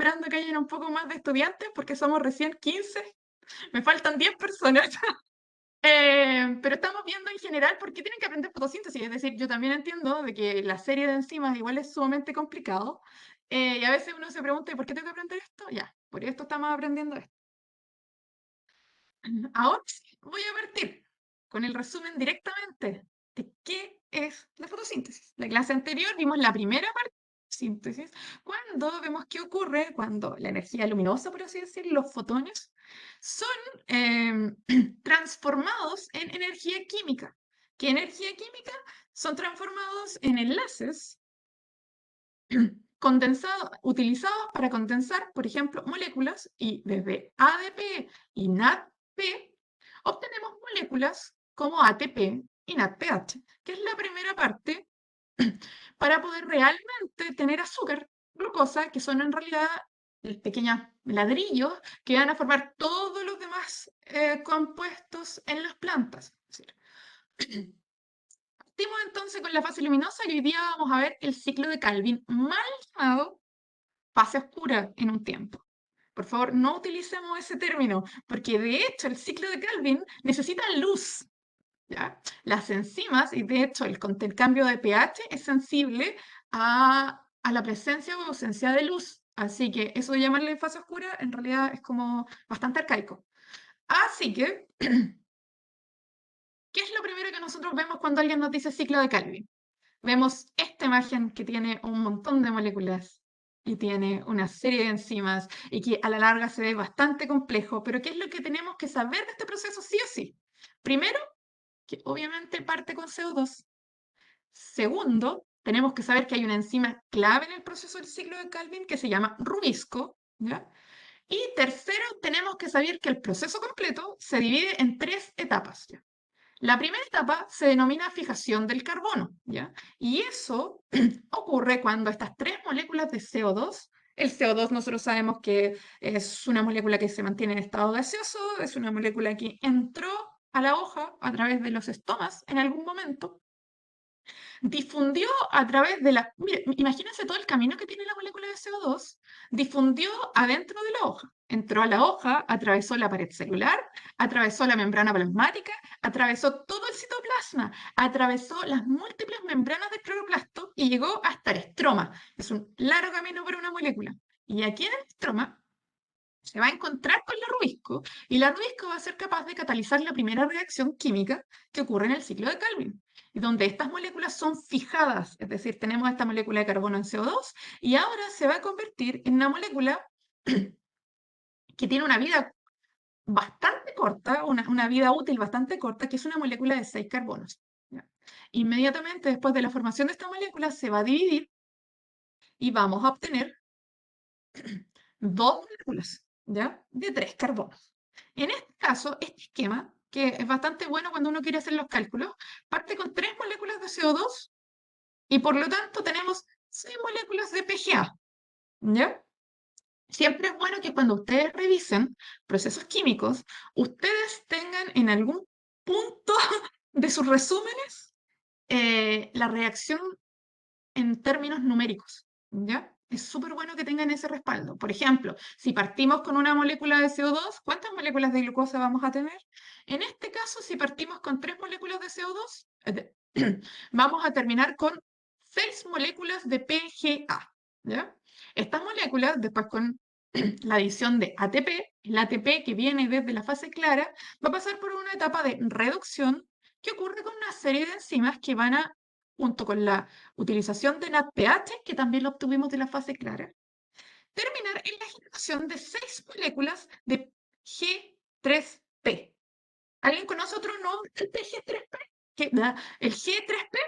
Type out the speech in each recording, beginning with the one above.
esperando que hayan un poco más de estudiantes porque somos recién 15. Me faltan 10 personas. Pero estamos viendo en general por qué tienen que aprender fotosíntesis. Es decir, yo también entiendo de que la serie de enzimas igual es sumamente complicado. Y a veces uno se pregunta, ¿y por qué tengo que aprender esto? Ya, por esto estamos aprendiendo esto. Ahora sí, voy a partir con el resumen directamente de qué es la fotosíntesis. La clase anterior vimos la primera parte de la síntesis, cuando vemos qué ocurre cuando la energía luminosa, por así decir, los fotones, son transformados en energía química. ¿Qué energía química? Son transformados en enlaces condensados, utilizados para condensar, por ejemplo, moléculas, y desde ADP y NADP obtenemos moléculas como ATP y NADPH, que es la primera parte para poder realmente tener azúcar, glucosa, que son en realidad pequeños ladrillos que van a formar todos los demás compuestos en las plantas. Es decir, partimos entonces con la fase luminosa y hoy día vamos a ver el ciclo de Calvin, mal llamado fase oscura en un tiempo. Por favor, no utilicemos ese término, porque de hecho el ciclo de Calvin necesita luz. ¿Ya? Las enzimas, y de hecho el cambio de pH es sensible a la presencia o ausencia de luz. Así que eso de llamarle fase oscura en realidad es como bastante arcaico. Así que, ¿qué es lo primero que nosotros vemos cuando alguien nos dice ciclo de Calvin? Vemos esta imagen que tiene un montón de moléculas y tiene una serie de enzimas y que a la larga se ve bastante complejo, pero ¿qué es lo que tenemos que saber de este proceso sí o sí? Primero, que obviamente parte con CO2. Segundo, tenemos que saber que hay una enzima clave en el proceso del ciclo de Calvin que se llama rubisco, ¿ya? Y tercero, tenemos que saber que el proceso completo se divide en tres etapas, ¿ya? La primera etapa se denomina fijación del carbono, ¿ya? Y eso ocurre cuando estas tres moléculas de CO2, el CO2 nosotros sabemos que es una molécula que se mantiene en estado gaseoso, es una molécula que entró a la hoja a través de los estomas en algún momento, difundió a través de la... Mire, imagínense todo el camino que tiene la molécula de CO2, difundió adentro de la hoja. Entró a la hoja, atravesó la pared celular, atravesó la membrana plasmática, atravesó todo el citoplasma, atravesó las múltiples membranas del cloroplasto y llegó hasta el estroma. Es un largo camino para una molécula. Y aquí en el estroma se va a encontrar con la rubisco y la rubisco va a ser capaz de catalizar la primera reacción química que ocurre en el ciclo de Calvin, y donde estas moléculas son fijadas, es decir, tenemos esta molécula de carbono en CO2 y ahora se va a convertir en una molécula que tiene una vida bastante corta, una vida útil bastante corta, que es una molécula de 6 carbonos. ¿Ya? Inmediatamente después de la formación de esta molécula se va a dividir y vamos a obtener dos moléculas, ¿ya? De 3 carbonos. En este caso, este esquema, que es bastante bueno cuando uno quiere hacer los cálculos, parte con 3 moléculas de CO2 y por lo tanto tenemos 6 moléculas de PGA, ¿ya? Siempre es bueno que cuando ustedes revisen procesos químicos, ustedes tengan en algún punto de sus resúmenes la reacción en términos numéricos, ¿ya? Es súper bueno que tengan ese respaldo. Por ejemplo, si partimos con una molécula de CO2, ¿cuántas moléculas de glucosa vamos a tener? En este caso, si partimos con 3 moléculas de CO2, vamos a terminar con 6 moléculas de PGA, ¿ya? Estas moléculas, después con la adición de ATP, el ATP que viene desde la fase clara, va a pasar por una etapa de reducción que ocurre con una serie de enzimas que van a, junto con la utilización de NADPH, que también lo obtuvimos de la fase clara, terminar en la generación de 6 moléculas de G3P. ¿Alguien conoce otro nombre del G3P? El G3P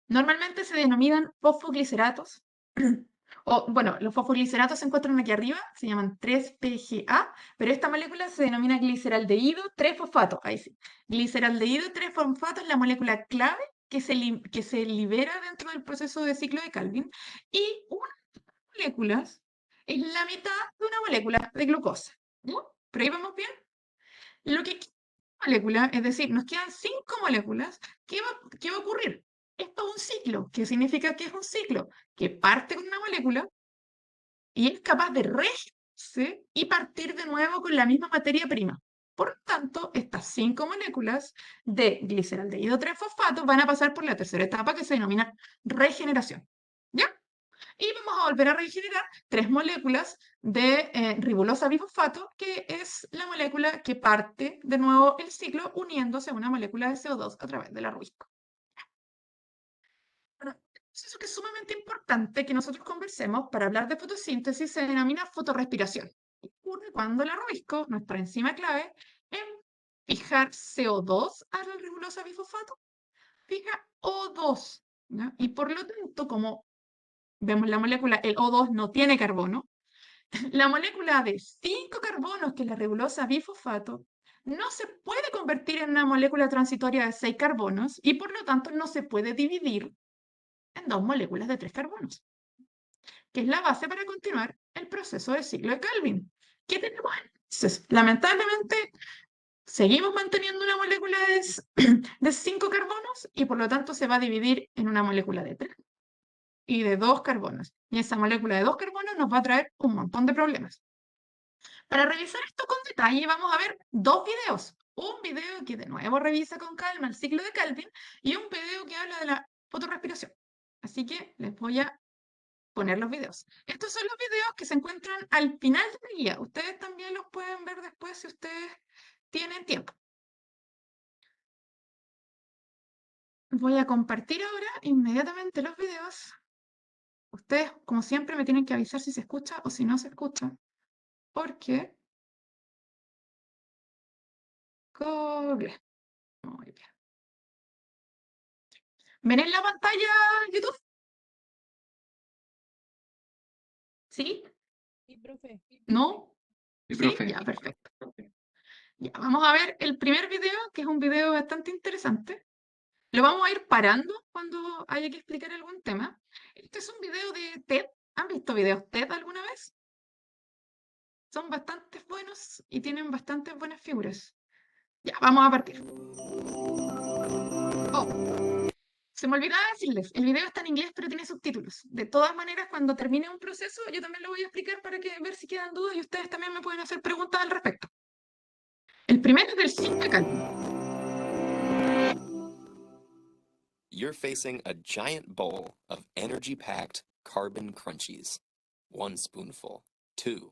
normalmente se denominan fosfogliceratos. O, bueno, los fosfogliceratos se encuentran aquí arriba, se llaman 3-PGA, pero esta molécula se denomina gliceraldehído 3-fosfato. Ahí sí. Gliceraldehído 3-fosfato es la molécula clave que se libera dentro del proceso de ciclo de Calvin. Y una de estas moléculas es la mitad de una molécula de glucosa. ¿No? ¿Pero ahí vamos bien? Lo que queda de la molécula, es decir, nos quedan 5 moléculas, ¿qué va a ocurrir? Esto es un ciclo. ¿Qué significa que es un ciclo? Que parte con una molécula y es capaz de regenerarse y partir de nuevo con la misma materia prima. Por lo tanto, estas 5 moléculas de gliceraldehído 3-fosfato van a pasar por la tercera etapa que se denomina regeneración. ¿Ya? Y vamos a volver a regenerar 3 moléculas de ribolosa bifosfato, que es la molécula que parte de nuevo el ciclo uniéndose a una molécula de CO2 a través de la RUISCO. Bueno, un proceso que es sumamente importante que nosotros conversemos para hablar de fotosíntesis se denomina fotorrespiración. Ocurre cuando la RUISCO, nuestra enzima clave, en fijar CO2 a la ribolosa bifosfato, fija O2. ¿Ya? Y por lo tanto, como vemos la molécula, el O2 no tiene carbono, la molécula de 5 carbonos, que es la ribolosa bifosfato, no se puede convertir en una molécula transitoria de 6 carbonos y por lo tanto no se puede dividir en 2 moléculas de 3 carbonos, que es la base para continuar el proceso del ciclo de Calvin. ¿Qué tenemos entonces? Lamentablemente, seguimos manteniendo una molécula de 5 carbonos y por lo tanto se va a dividir en una molécula de 3 y de 2 carbonos. Y esa molécula de 2 carbonos nos va a traer un montón de problemas. Para revisar esto con detalle, vamos a ver 2 videos. Un video que de nuevo revisa con calma el ciclo de Calvin y un video que habla de la fotorrespiración. Así que les voy a poner los videos. Estos son los videos que se encuentran al final de la guía. Ustedes también los pueden ver después si ustedes tienen tiempo. Voy a compartir ahora inmediatamente los videos. Ustedes, como siempre, me tienen que avisar si se escucha o si no se escucha. Porque Google. Muy bien. ¿Ven en la pantalla YouTube? ¿Sí? Sí, profe. ¿No? Sí, ¿Sí? profe. Ya, perfecto. Ya, vamos a ver el primer video, que es un video bastante interesante. Lo vamos a ir parando cuando haya que explicar algún tema. Este es un video de TED. ¿Han visto videos TED alguna vez? Son bastante buenos y tienen bastantes buenas figuras. Ya, vamos a partir. Oh, se me olvidaba decirles, el video está en inglés pero tiene subtítulos. De todas maneras, cuando termine un proceso, yo también lo voy a explicar para que ver si quedan dudas y ustedes también me pueden hacer preguntas al respecto. El primero es del ciclo de Calvin. You're facing a giant bowl of energy-packed carbon crunchies. 1 spoonful, 2,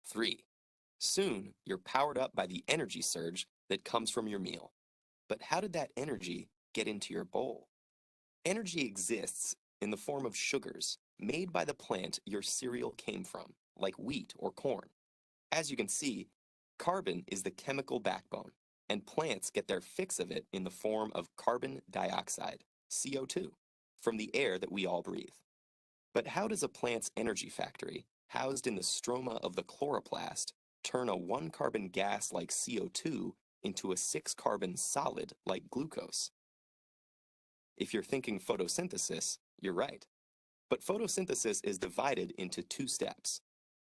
3. Soon, you're powered up by the energy surge that comes from your meal. But how did that energy get into your bowl? Energy exists in the form of sugars made by the plant your cereal came from, like wheat or corn. As you can see, carbon is the chemical backbone, and plants get their fix of it in the form of carbon dioxide, CO2, from the air that we all breathe. But how does a plant's energy factory, housed in the stroma of the chloroplast, turn a 1-carbon gas like CO2 into a 6-carbon solid like glucose? If you're thinking photosynthesis, you're right. But photosynthesis is divided into 2 steps.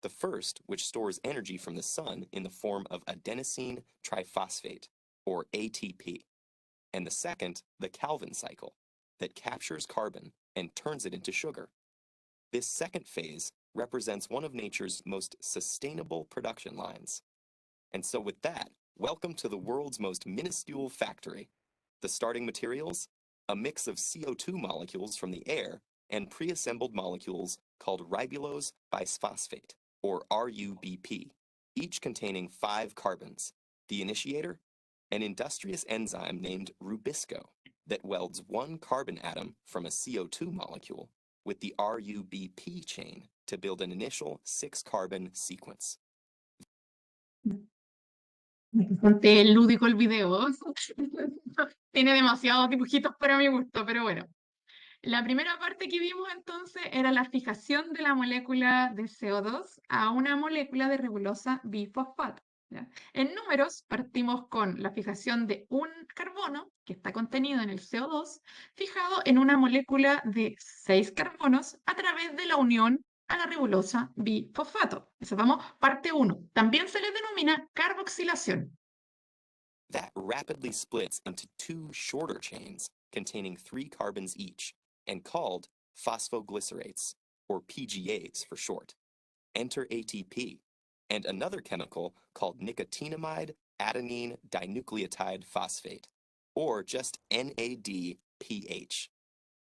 The first, which stores energy from the sun in the form of adenosine triphosphate, or ATP. And the second, the Calvin cycle, that captures carbon and turns it into sugar. This second phase represents one of nature's most sustainable production lines. And so with that, welcome to the world's most minuscule factory. The starting materials? A mix of CO2 molecules from the air and pre-assembled molecules called ribulose bisphosphate, or RUBP, each containing 5 carbons. The initiator? An industrious enzyme named Rubisco that welds 1 carbon atom from a CO2 molecule with the RUBP chain to build an initial 6-carbon sequence. Bastante lúdico el video. Tiene demasiados dibujitos para mi gusto, pero bueno. La primera parte que vimos entonces era la fijación de la molécula de CO2 a una molécula de ribolosa bifosfato. ¿Ya? En números partimos con la fijación de un carbono que está contenido en el CO2, fijado en una molécula de 6 carbonos a través de la unión a la ribolosa bifosfato. Eso vamos, parte 1. También se le denomina carboxilación. That rapidly splits into 2 shorter chains containing 3 carbons each and called phosphoglycerates, or PGAs for short. Enter ATP, and another chemical called nicotinamide adenine dinucleotide phosphate, or just NADPH.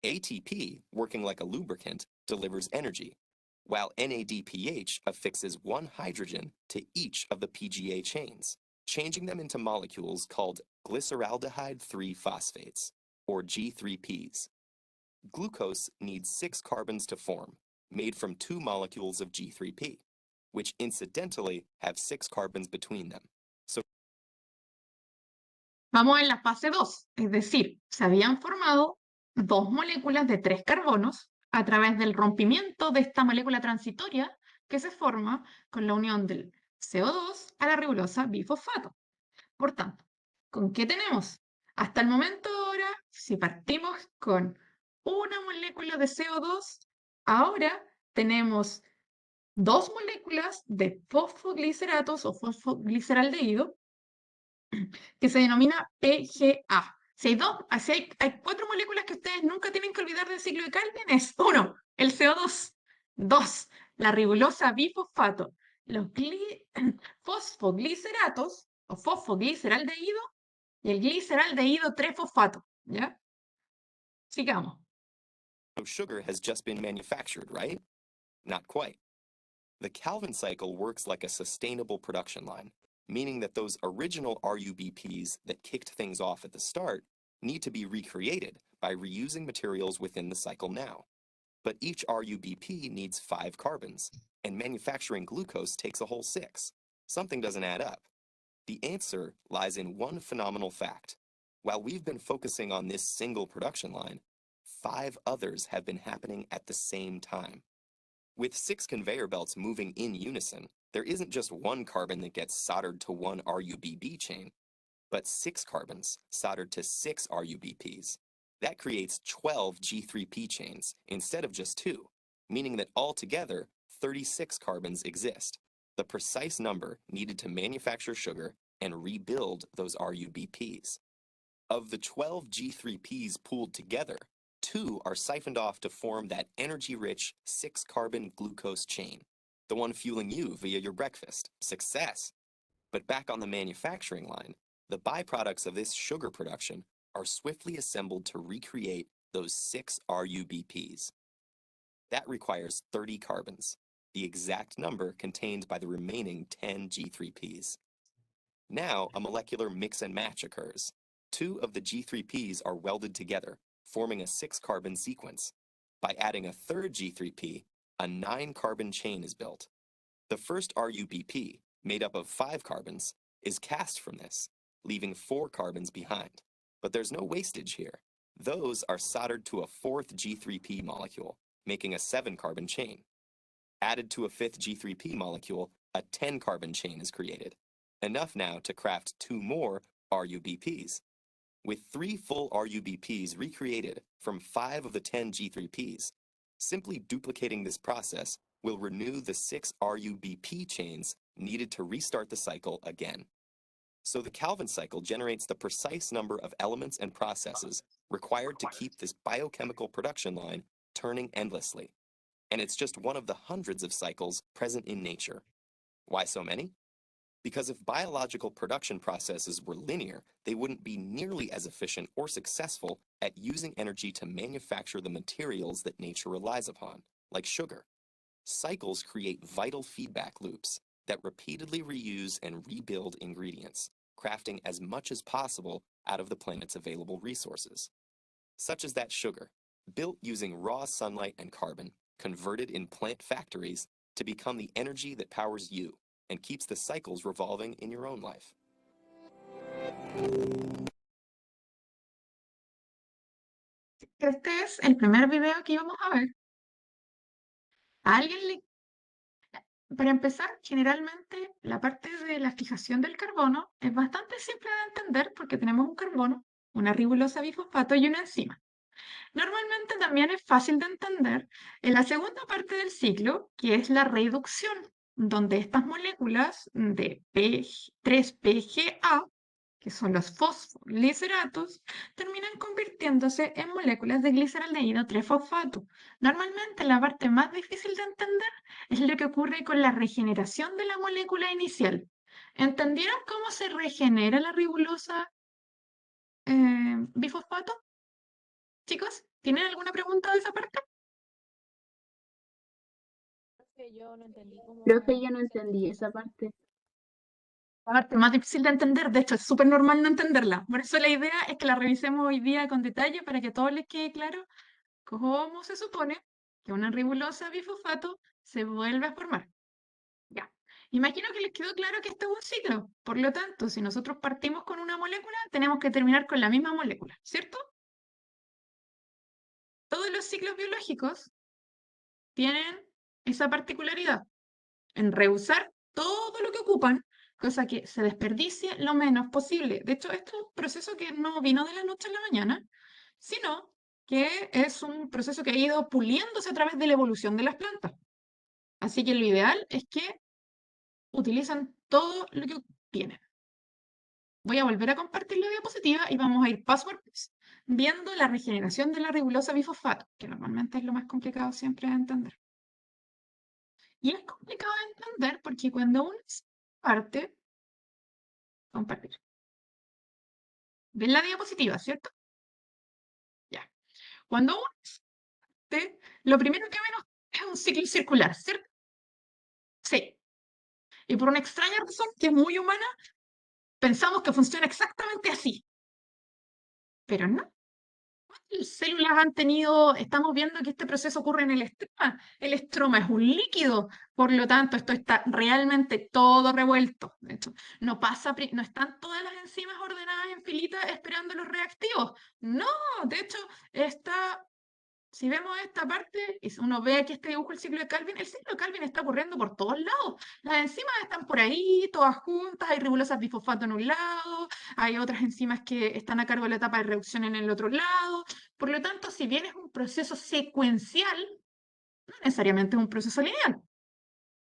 ATP, working like a lubricant, delivers energy, while NADPH affixes one hydrogen to each of the PGA chains, changing them into molecules called glyceraldehyde 3 phosphates, or G3Ps. Glucose needs 6 carbons to form, made from 2 molecules of G3P, which incidentally have 6 carbons between them. So Vamos en la fase 2, es decir, se habían formado dos moléculas de 3 carbonos a través del rompimiento de esta molécula transitoria que se forma con la unión del CO2 a la ribosa bifosfato. Por tanto, ¿con qué tenemos? Hasta el momento ahora, si partimos con una molécula de CO2, ahora tenemos dos moléculas de fosfogliceratos o fosfogliceraldehído que se denomina PGA. Si hay hay 4 moléculas que ustedes nunca tienen que olvidar del ciclo de Calvin, es uno, el CO2, dos, la ribosa bifosfato, los fosfogliceratos o fosfogliceraldehído y el gliceraldehído 3-fosfato, ¿ya? Sigamos. sugar has just been manufactured, right? Not quite. The Calvin cycle works like a sustainable production line, meaning that those original RUBPs that kicked things off at the start need to be recreated by reusing materials within the cycle now. But each RUBP needs 5 carbons, and manufacturing glucose takes a whole 6. Something doesn't add up. The answer lies in one phenomenal fact. While we've been focusing on this single production line, 5 others have been happening at the same time. With 6 conveyor belts moving in unison, there isn't just one carbon that gets soldered to one RUBB chain, but 6 carbons soldered to 6 RUBPs. That creates 12 G3P chains instead of just 2, meaning that altogether 36 carbons exist, the precise number needed to manufacture sugar and rebuild those RUBPs. Of the 12 G3Ps pooled together, 2 are siphoned off to form that energy-rich 6-carbon glucose chain, the one fueling you via your breakfast. Success! But back on the manufacturing line, the byproducts of this sugar production are swiftly assembled to recreate those 6 RUBPs. That requires 30 carbons, the exact number contained by the remaining 10 G3Ps. Now, a molecular mix and match occurs. 2 of the G3Ps are welded together, forming a 6-carbon sequence. By adding a third G3P, a 9-carbon chain is built. The first RUBP, made up of 5 carbons, is cast from this, leaving 4 carbons behind. But there's no wastage here. Those are soldered to a 4th G3P molecule, making a 7-carbon chain. Added to a 5th G3P molecule, a 10-carbon chain is created. Enough now to craft 2 more RUBPs. With 3 full RUBPs recreated from 5 of the 10 G3Ps, simply duplicating this process will renew the 6 RUBP chains needed to restart the cycle again. So the Calvin cycle generates the precise number of elements and processes required to keep this biochemical production line turning endlessly. And it's just one of the hundreds of cycles present in nature. Why so many? Because if biological production processes were linear, they wouldn't be nearly as efficient or successful at using energy to manufacture the materials that nature relies upon, like sugar. Cycles create vital feedback loops that repeatedly reuse and rebuild ingredients, crafting as much as possible out of the planet's available resources. Such as that sugar, built using raw sunlight and carbon, converted in plant factories to become the energy that powers you and keeps the cycles revolving in your own life. Este es el primer video que íbamos a ver. ¿A alguien le Para empezar, generalmente la parte de la fijación del carbono es bastante simple de entender porque tenemos un carbono, una ribosa bifosfato y una enzima. Normalmente también es fácil de entender en la segunda parte del ciclo, que es la reducción, donde estas moléculas de 3-PGA que son los fosfogliceralatos, terminan convirtiéndose en moléculas de gliceraldehído 3-fosfato. Normalmente la parte más difícil de entender es lo que ocurre con la regeneración de la molécula inicial. ¿Entendieron cómo se regenera la ribulosa bifosfato? Chicos, ¿tienen alguna pregunta de esa parte? Que yo no entendí Profe, cómo yo no se entendí esa parte. La parte más difícil de entender, de hecho, es súper normal no entenderla. Por eso la idea es que la revisemos hoy día con detalle para que a todos les quede claro cómo se supone que una ribulosa bifosfato se vuelve a formar. Ya. Imagino que les quedó claro que esto es un ciclo. Por lo tanto, si nosotros partimos con una molécula, tenemos que terminar con la misma molécula, ¿cierto? Todos los ciclos biológicos tienen esa particularidad en rehusar todo lo que ocupan, cosa que se desperdicie lo menos posible. De hecho, esto es un proceso que no vino de la noche a la mañana, sino que es un proceso que ha ido puliéndose a través de la evolución de las plantas. Así que lo ideal es que utilizan todo lo que tienen. Voy a volver a compartir la diapositiva y vamos a ir paso por paso viendo la regeneración de la ribulosa bifosfato, que normalmente es lo más complicado siempre de entender. Y es complicado de entender porque cuando uno parte, compartir. ¿Ven la diapositiva, cierto? Ya. Cuando uno parte, lo primero que vemos es un ciclo circular, ¿cierto? Sí. Y por una extraña razón que es muy humana, pensamos que funciona exactamente así. Pero no. ¿Cuántas células han tenido? Estamos viendo que este proceso ocurre en el estroma. El estroma es un líquido, por lo tanto, esto está realmente todo revuelto. De hecho, no están todas las enzimas ordenadas en filita esperando los reactivos. No, de hecho, si vemos esta parte, y uno ve aquí este dibujo, el ciclo de Calvin, el ciclo de Calvin está ocurriendo por todos lados. Las enzimas están por ahí, todas juntas, hay ribulosas bifosfato en un lado, hay otras enzimas que están a cargo de la etapa de reducción en el otro lado. Por lo tanto, si bien es un proceso secuencial, no necesariamente es un proceso lineal.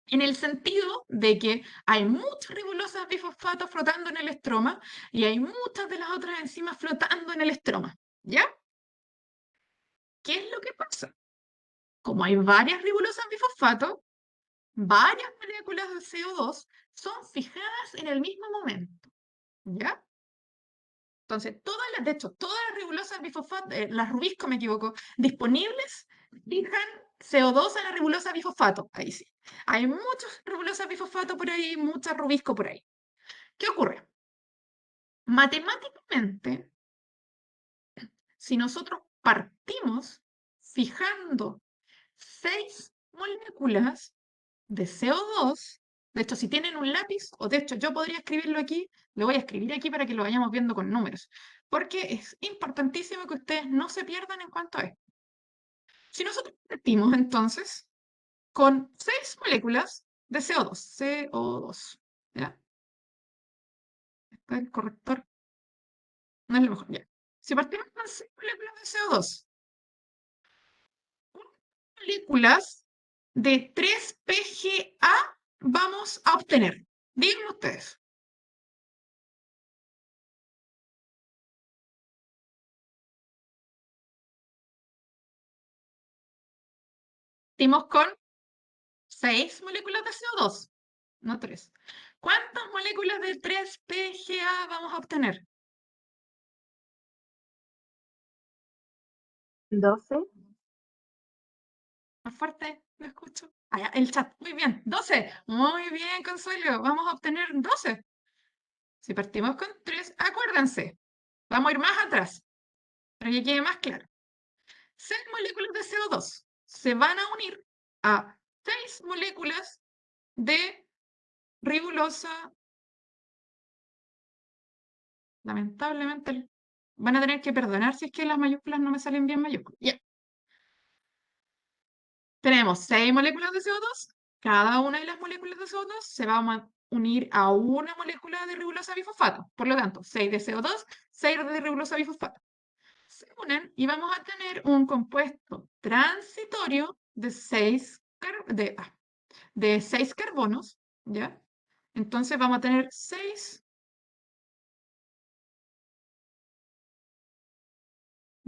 En el sentido de que hay muchas ribulosas bifosfatos flotando en el estroma y hay muchas de las otras enzimas flotando en el estroma. ¿Ya? ¿Qué es lo que pasa? Como hay varias ribulosas bifosfato, varias moléculas de CO2 son fijadas en el mismo momento. ¿Ya? Entonces, de hecho, todas las ribulosas bifosfato, las rubisco, me equivoco, disponibles, fijan CO2 a la ribulosa bifosfato. Ahí sí. Hay muchas ribulosas bifosfato por ahí, muchas rubisco por ahí. ¿Qué ocurre? Matemáticamente, si nosotros partimos fijando 6 moléculas de CO2, de hecho, si tienen un lápiz, o de hecho yo podría escribirlo aquí, lo voy a escribir aquí para que lo vayamos viendo con números, porque es importantísimo que ustedes no se pierdan en cuanto a esto. Si nosotros partimos entonces con 6 moléculas de CO2, CO2, ¿ya? Está el corrector, no es lo mejor, ya. Si partimos con 6 moléculas de CO2, moléculas de 3-PGA vamos a obtener? Díganme ustedes. Partimos con 6 moléculas de CO2, no 3. ¿Cuántas moléculas de 3-PGA vamos a obtener? 12. Más fuerte, lo escucho. Ah, el chat, muy bien, 12. Muy bien, Consuelo, vamos a obtener 12. Si partimos con 3, acuérdense, vamos a ir más atrás, para que quede más claro. 6 moléculas de CO2 se van a unir a 6 moléculas de ribulosa. Lamentablemente van a tener que perdonar si es que las mayúsculas no me salen bien mayúsculas. Ya. Tenemos 6 moléculas de CO2. Cada una de las moléculas de CO2 se va a unir a una molécula de ribulosa bifosfato. Por lo tanto, 6 de CO2, 6 de ribulosa bifosfato. Se unen y vamos a tener un compuesto transitorio de 6 carbonos, ¿ya? Entonces vamos a tener 6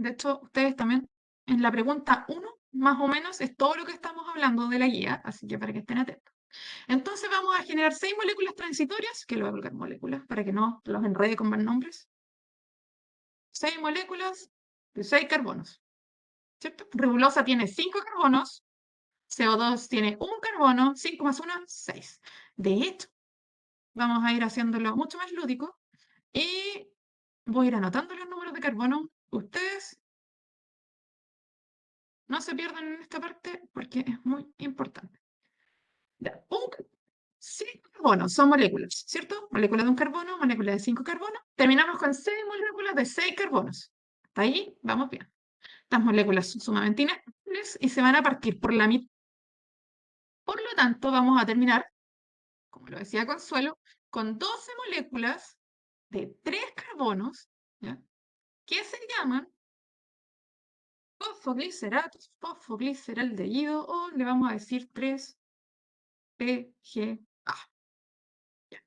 De hecho, ustedes también, en la pregunta 1, más o menos, es todo lo que estamos hablando de la guía, así que para que estén atentos. Entonces vamos a generar 6 moléculas transitorias, que lo voy a colocar moléculas para que no los enrede con más nombres. 6 moléculas de 6 carbonos, ¿cierto? Ribulosa tiene 5 carbonos, CO2 tiene un carbono, 5 más 1, 6. De hecho, vamos a ir haciéndolo mucho más lúdico y voy a ir anotando los números de carbono. Ustedes no se pierdan en esta parte porque es muy importante. Ya, 5 carbonos son moléculas, ¿cierto? Molécula de un carbono, molécula de 5 carbonos. Terminamos con 6 moléculas de 6 carbonos. Hasta ahí vamos bien. Estas moléculas son sumamente inestables y se van a partir por la mitad. Por lo tanto, vamos a terminar, como lo decía Consuelo, con 12 moléculas de 3 carbonos, ¿ya? Que se llaman fosfogliceratos, fosfogliceraldehído, o le vamos a decir 3-PGA. ¿Ya?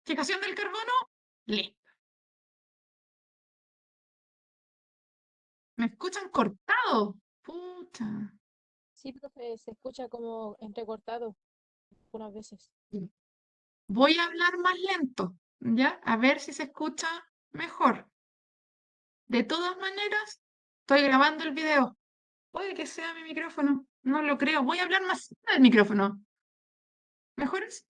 Fijación del carbono, listo. ¿Me escuchan cortado? Pucha. Sí, profe, se escucha como entrecortado algunas veces. Voy a hablar más lento, ¿ya? A ver si se escucha mejor. De todas maneras, estoy grabando el video. Puede que sea mi micrófono. No lo creo. Voy a hablar más cerca del micrófono. ¿Mejor es?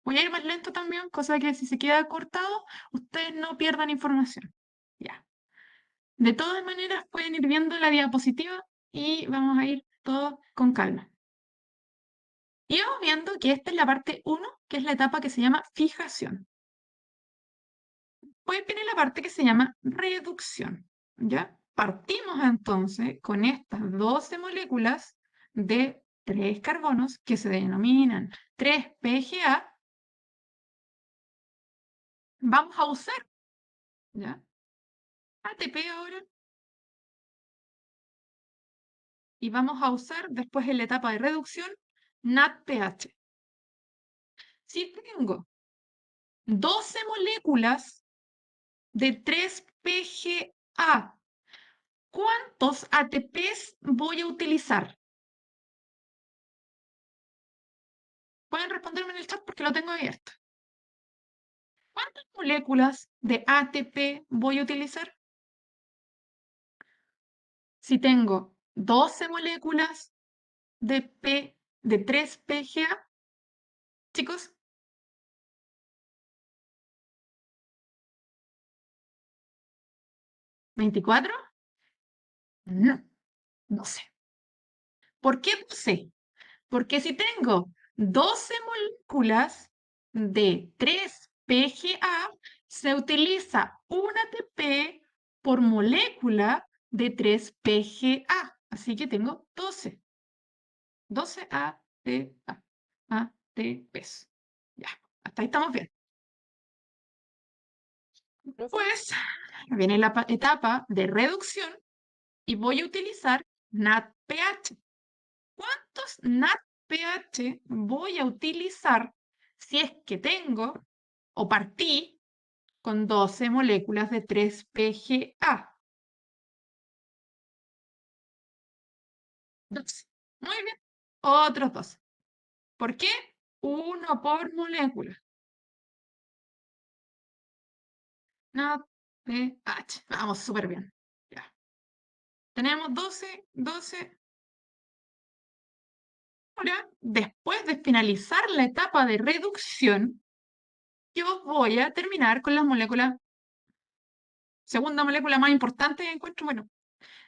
Voy a ir más lento también, cosa que si se queda cortado, ustedes no pierdan información. Ya. De todas maneras, pueden ir viendo la diapositiva y vamos a ir todos con calma. Y vamos viendo que esta es la parte 1, que es la etapa que se llama fijación. Pues viene la parte que se llama reducción. ¿Ya? Partimos entonces con estas 12 moléculas de 3 carbonos que se denominan 3-PGA. Vamos a usar, ¿ya? ATP ahora. Y vamos a usar después en la etapa de reducción NADPH. Si tengo 12 moléculas de 3-PGA, ¿cuántos ATPs voy a utilizar? Pueden responderme en el chat porque lo tengo abierto. ¿Cuántas moléculas de ATP voy a utilizar? Si tengo 12 moléculas de 3-PGA, chicos, ¿24? No, 12. ¿Por qué 12? Porque si tengo 12 moléculas de 3-PGA, se utiliza un ATP por molécula de 3-PGA. Así que tengo 12. 12 ATPs. Ya, hasta ahí estamos bien. Profe, Pues viene la etapa de reducción y voy a utilizar NADPH. ¿Cuántos NADPH voy a utilizar si es que tengo o partí con 12 moléculas de 3-PGA? 12. Muy bien. Otros 12. ¿Por qué? Uno por molécula. NADPH. Vamos súper bien. Ya. Tenemos 12, 12. Ahora, después de finalizar la etapa de reducción, yo voy a terminar con las moléculas. Segunda molécula más importante que encuentro, bueno,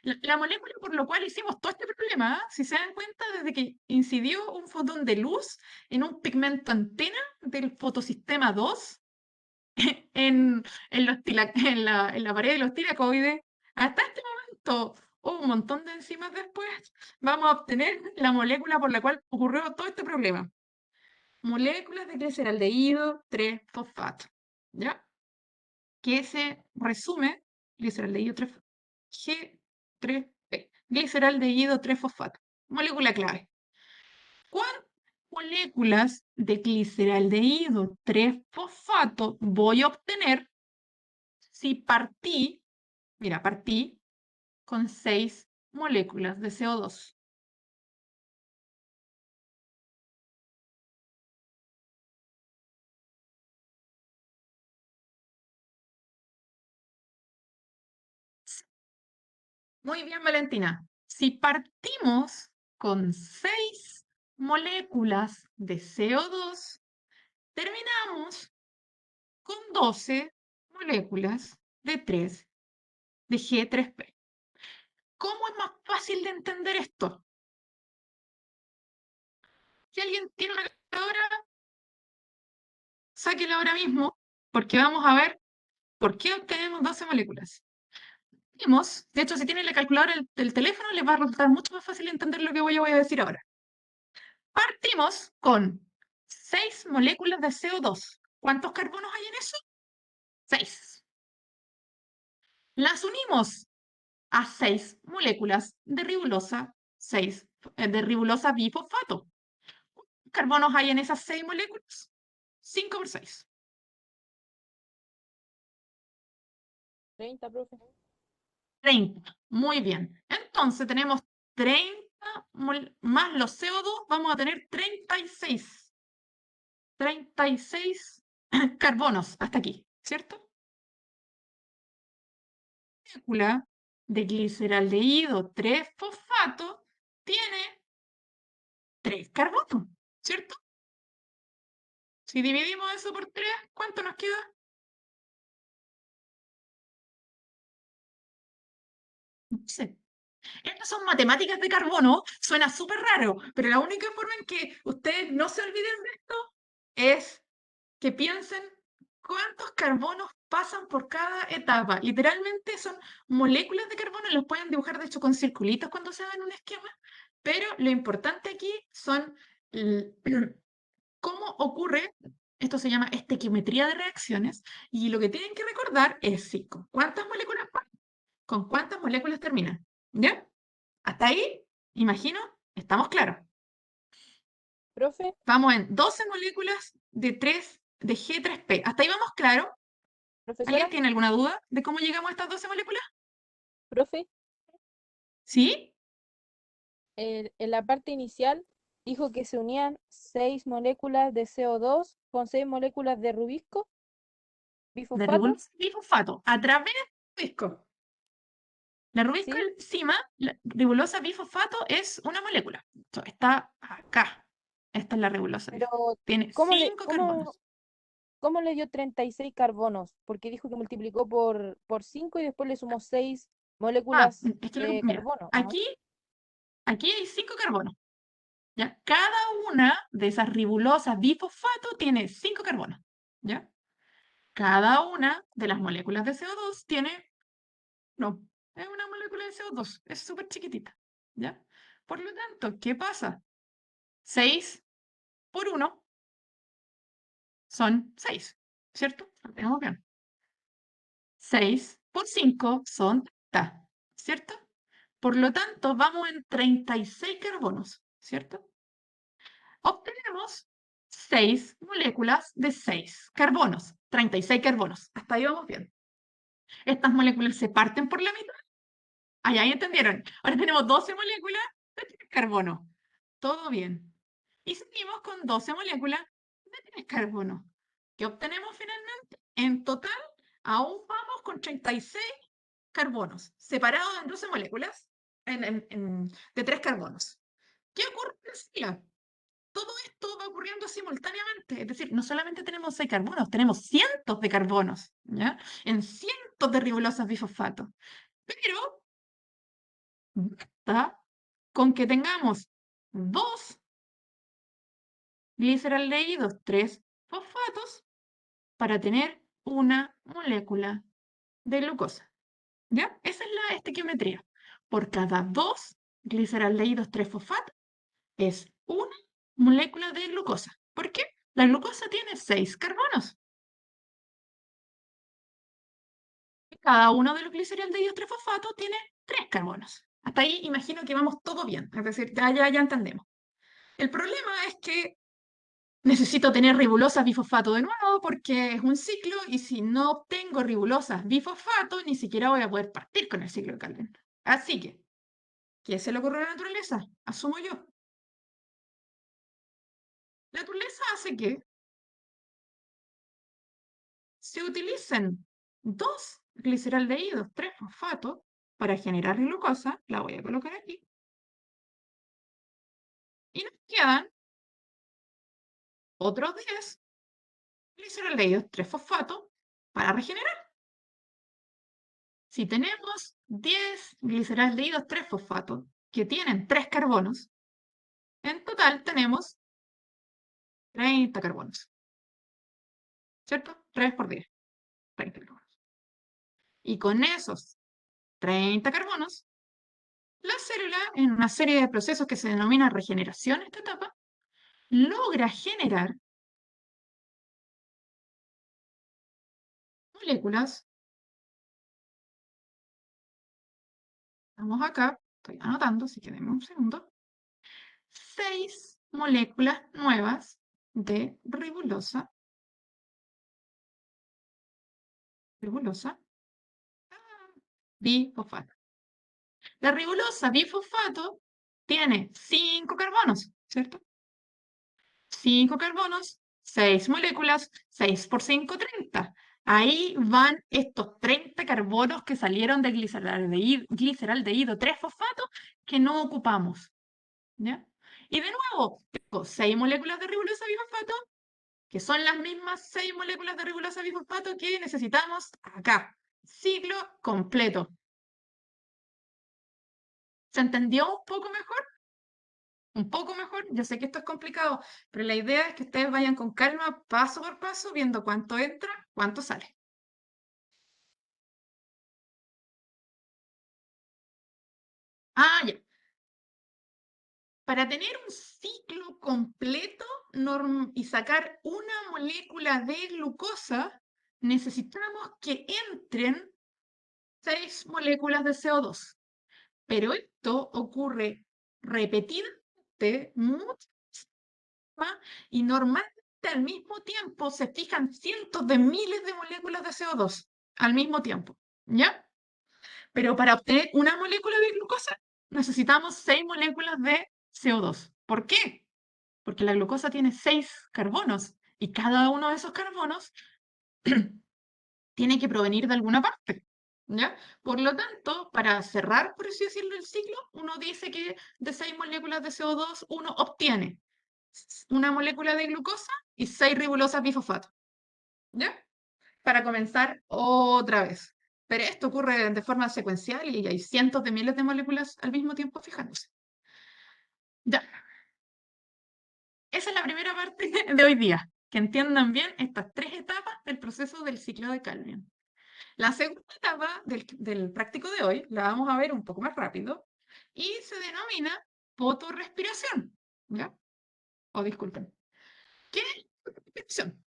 la molécula por lo cual hicimos todo este problema, si se dan cuenta, desde que incidió un fotón de luz en un pigmento antena del fotosistema 2 en la pared de los tilacoides, hasta este momento, un montón de enzimas después, vamos a obtener la molécula por la cual ocurrió todo este problema. Moléculas de gliceraldehído 3-fosfato, ¿ya? Que se resume, gliceraldehído 3, G3P, gliceraldehído 3-fosfato, molécula clave. ¿Cuántas moléculas de gliceraldehído 3-fosfato voy a obtener si partí Mira, partí con 6 moléculas de CO2. Muy bien, Valentina. Si partimos con 6 moléculas de CO2, terminamos con 12 moléculas de G3P. ¿Cómo es más fácil de entender esto? Si alguien tiene una calculadora, sáquela ahora mismo, porque vamos a ver por qué obtenemos 12 moléculas. De hecho, si tienen la calculadora del teléfono, les va a resultar mucho más fácil entender lo que voy a decir ahora. Partimos con 6 moléculas de CO2. ¿Cuántos carbonos hay en eso? 6. Las unimos a 6 moléculas de ribulosa bifosfato. ¿Cuántos carbonos hay en esas 6 moléculas? 5 por 6. 30, profe. 30. Muy bien. Entonces tenemos 30 más los CO2, vamos a tener 36. 36 carbonos hasta aquí, ¿cierto? La molécula de gliceraldehído 3-fosfato tiene 3 carbonos, ¿cierto? Si dividimos eso por 3, ¿cuánto nos queda? 12. Estas son matemáticas de carbono, suena súper raro, pero la única forma en que ustedes no se olviden de esto es que piensen cuántos carbonos pasan por cada etapa. Literalmente son moléculas de carbono, los pueden dibujar de hecho con circulitos cuando se ven un esquema, pero lo importante aquí son cómo ocurre, esto se llama estequiometría de reacciones, y lo que tienen que recordar es si con cuántas moléculas parten, con cuántas moléculas terminan. ¿Ya? Hasta ahí, imagino, estamos claros. Profe, Vamos en 12 moléculas de G3P. ¿Hasta ahí vamos claro? profesora, ¿Alguien tiene alguna duda de cómo llegamos a estas 12 moléculas? profe, ¿Sí? en la parte inicial dijo que se unían 6 moléculas de CO2 con 6 moléculas de rubisco, De bifosfato, ribonucleico bifosfato, a través del rubisco. La rubisco ¿sí? enzima, la ribolosa bifosfato, es una molécula. Está acá. Esta es la ribolosa Pero, bifosfato. Tiene ¿cómo 5 carbonos. cómo le dio 36 carbonos? Porque dijo que multiplicó por 5 y después le sumó 6 moléculas Es que de mira, carbono, ¿o no? aquí hay 5 carbonos. ¿Ya? Cada una de esas ribulosas bifosfato tiene 5 carbonos. ¿Ya? Cada una de las moléculas de CO2 tiene, no, es una molécula de CO2, es súper chiquitita, ¿ya? Por lo tanto, ¿qué pasa? 6 por 1 son 6, ¿cierto? Lo tenemos bien. 6 por 5 son 30, ¿cierto? Por lo tanto, vamos en 36 carbonos, ¿cierto? Obtenemos 6 moléculas de 6 carbonos, 36 carbonos. Hasta ahí vamos bien. Estas moléculas se parten por la mitad. Ah, ya entendieron. Ahora tenemos 12 moléculas de 3 carbono. Todo bien. Y seguimos con 12 moléculas de 3 carbono. ¿Qué obtenemos finalmente? En total, aún vamos con 36 carbonos, separados en 12 moléculas de 3 carbonos. ¿Qué ocurre en la sigla? Todo esto va ocurriendo simultáneamente. Es decir, no solamente tenemos 6 carbonos, tenemos cientos de carbonos, ¿ya? En cientos de ribulosas bifosfato. Pero basta con que tengamos 2 gliceraldehídos 3-fosfatos para tener una molécula de glucosa. ¿Ya? Esa es la estequiometría. Por cada 2 gliceraldehídos 3-fosfato es una molécula de glucosa. ¿Por qué? La glucosa tiene 6 carbonos. Cada uno de los gliceraldehídos 3-fosfato tiene 3 carbonos. Hasta ahí imagino que vamos todo bien. Es decir, ya entendemos. El problema es que Necesito tener ribulosa bifosfato de nuevo porque es un ciclo y si no obtengo ribulosa bifosfato, ni siquiera voy a poder partir con el ciclo de Calvin. Así que, ¿qué se le ocurre a la naturaleza? Asumo yo. La naturaleza hace que se utilicen 2 gliceraldehídos 3-fosfato para generar glucosa. La voy a colocar aquí. Y nos quedan otros 10 gliceraldehídos 3-fosfato para regenerar. Si tenemos 10 gliceraldehídos 3-fosfato que tienen 3 carbonos, en total tenemos 30 carbonos. ¿Cierto? 3 por 10. 30 carbonos. Y con esos 30 carbonos, la célula, en una serie de procesos que se denomina regeneración, esta etapa, logra generar moléculas. Vamos acá, estoy anotando, así que denme un segundo. 6 moléculas nuevas de ribulosa bifosfato. La ribulosa bifosfato tiene 5 carbonos, ¿cierto? 5 carbonos, 6 moléculas, 6 por 5, 30. Ahí van estos 30 carbonos que salieron del gliceraldehído 3-fosfato que no ocupamos. ¿Ya? Y de nuevo, tengo 6 moléculas de ribulosa bifosfato, que son las mismas 6 moléculas de ribulosa bifosfato que necesitamos acá. Ciclo completo. ¿Se entendió un poco mejor? Un poco mejor. Yo sé que esto es complicado, pero la idea es que ustedes vayan con calma, paso por paso, viendo cuánto entra, cuánto sale. Ah, ya. Para tener un ciclo completo y sacar una molécula de glucosa, necesitamos que entren 6 moléculas de CO2. Pero esto ocurre repetidamente, mucho más, y normalmente al mismo tiempo se fijan cientos de miles de moléculas de CO2 al mismo tiempo, ¿ya? Pero para obtener una molécula de glucosa necesitamos 6 moléculas de CO2. ¿Por qué? Porque la glucosa tiene 6 carbonos y cada uno de esos carbonos tiene que provenir de alguna parte, ¿ya? Por lo tanto, para cerrar, por así decirlo, el ciclo, uno dice que de 6 moléculas de CO2 uno obtiene una molécula de glucosa y 6 ribulosas bifosfato, ¿ya? Para comenzar otra vez. Pero esto ocurre de forma secuencial y hay cientos de miles de moléculas al mismo tiempo fijándose. Ya, esa es la primera parte de hoy día, que entiendan bien estas 3 etapas del proceso del ciclo de Calvin. La segunda etapa del práctico de hoy la vamos a ver un poco más rápido y se denomina fotorrespiración, ¿ya? O disculpen. ¿Qué es respiración?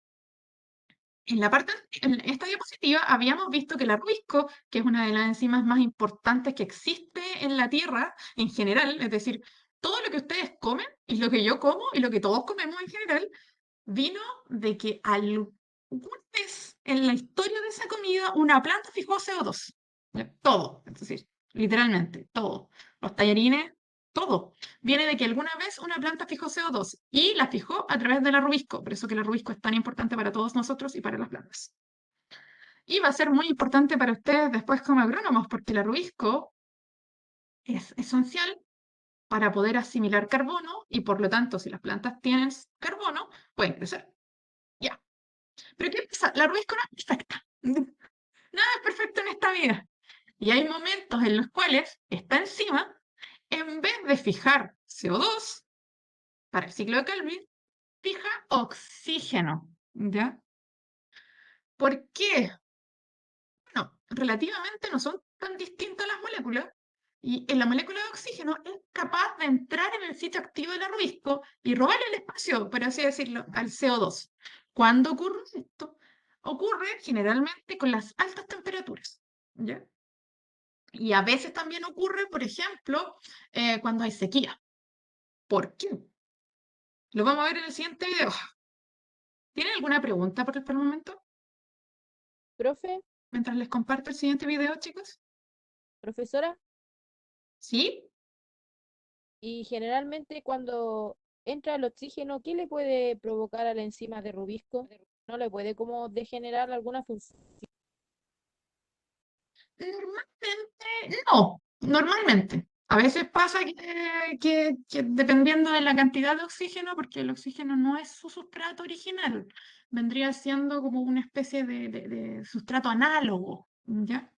En esta diapositiva habíamos visto que la Ruisco, que es una de las enzimas más importantes que existe en la Tierra en general, es decir, todo lo que ustedes comen y lo que yo como y lo que todos comemos en general, vino de que alguna vez en la historia de esa comida una planta fijó CO2. ¿Ya? Todo, es decir, literalmente, todo. Los tallarines, todo. Viene de que alguna vez una planta fijó CO2 y la fijó a través de la rubisco. Por eso que la rubisco es tan importante para todos nosotros y para las plantas. Y va a ser muy importante para ustedes después como agrónomos, porque la rubisco es esencial para poder asimilar carbono y por lo tanto, si las plantas tienen carbono, pueden crecer. Ya. Pero ¿qué pasa? La rubisco no es perfecta. Nada es perfecto en esta vida. Y hay momentos en los cuales esta enzima, en vez de fijar CO2 para el ciclo de Calvin, fija oxígeno. ¿Ya? ¿Por qué? Bueno, relativamente no son tan distintas las moléculas. Y en la molécula de oxígeno es capaz de entrar en el sitio activo del rubisco y robarle el espacio, por así decirlo, al CO2. ¿Cuándo ocurre esto? Ocurre generalmente con las altas temperaturas. ¿Ya? Y a veces también ocurre, por ejemplo, cuando hay sequía. ¿Por qué? Lo vamos a ver en el siguiente video. ¿Tienen alguna pregunta por el momento? Profe, Mientras les comparto el siguiente video, chicos. profesora, ¿Sí? y generalmente cuando entra el oxígeno, ¿qué le puede provocar a la enzima de Rubisco? ¿No le puede como degenerar alguna función? Normalmente no, normalmente. A veces pasa que dependiendo de la cantidad de oxígeno, porque el oxígeno no es su sustrato original, vendría siendo como una especie de sustrato análogo, ¿ya?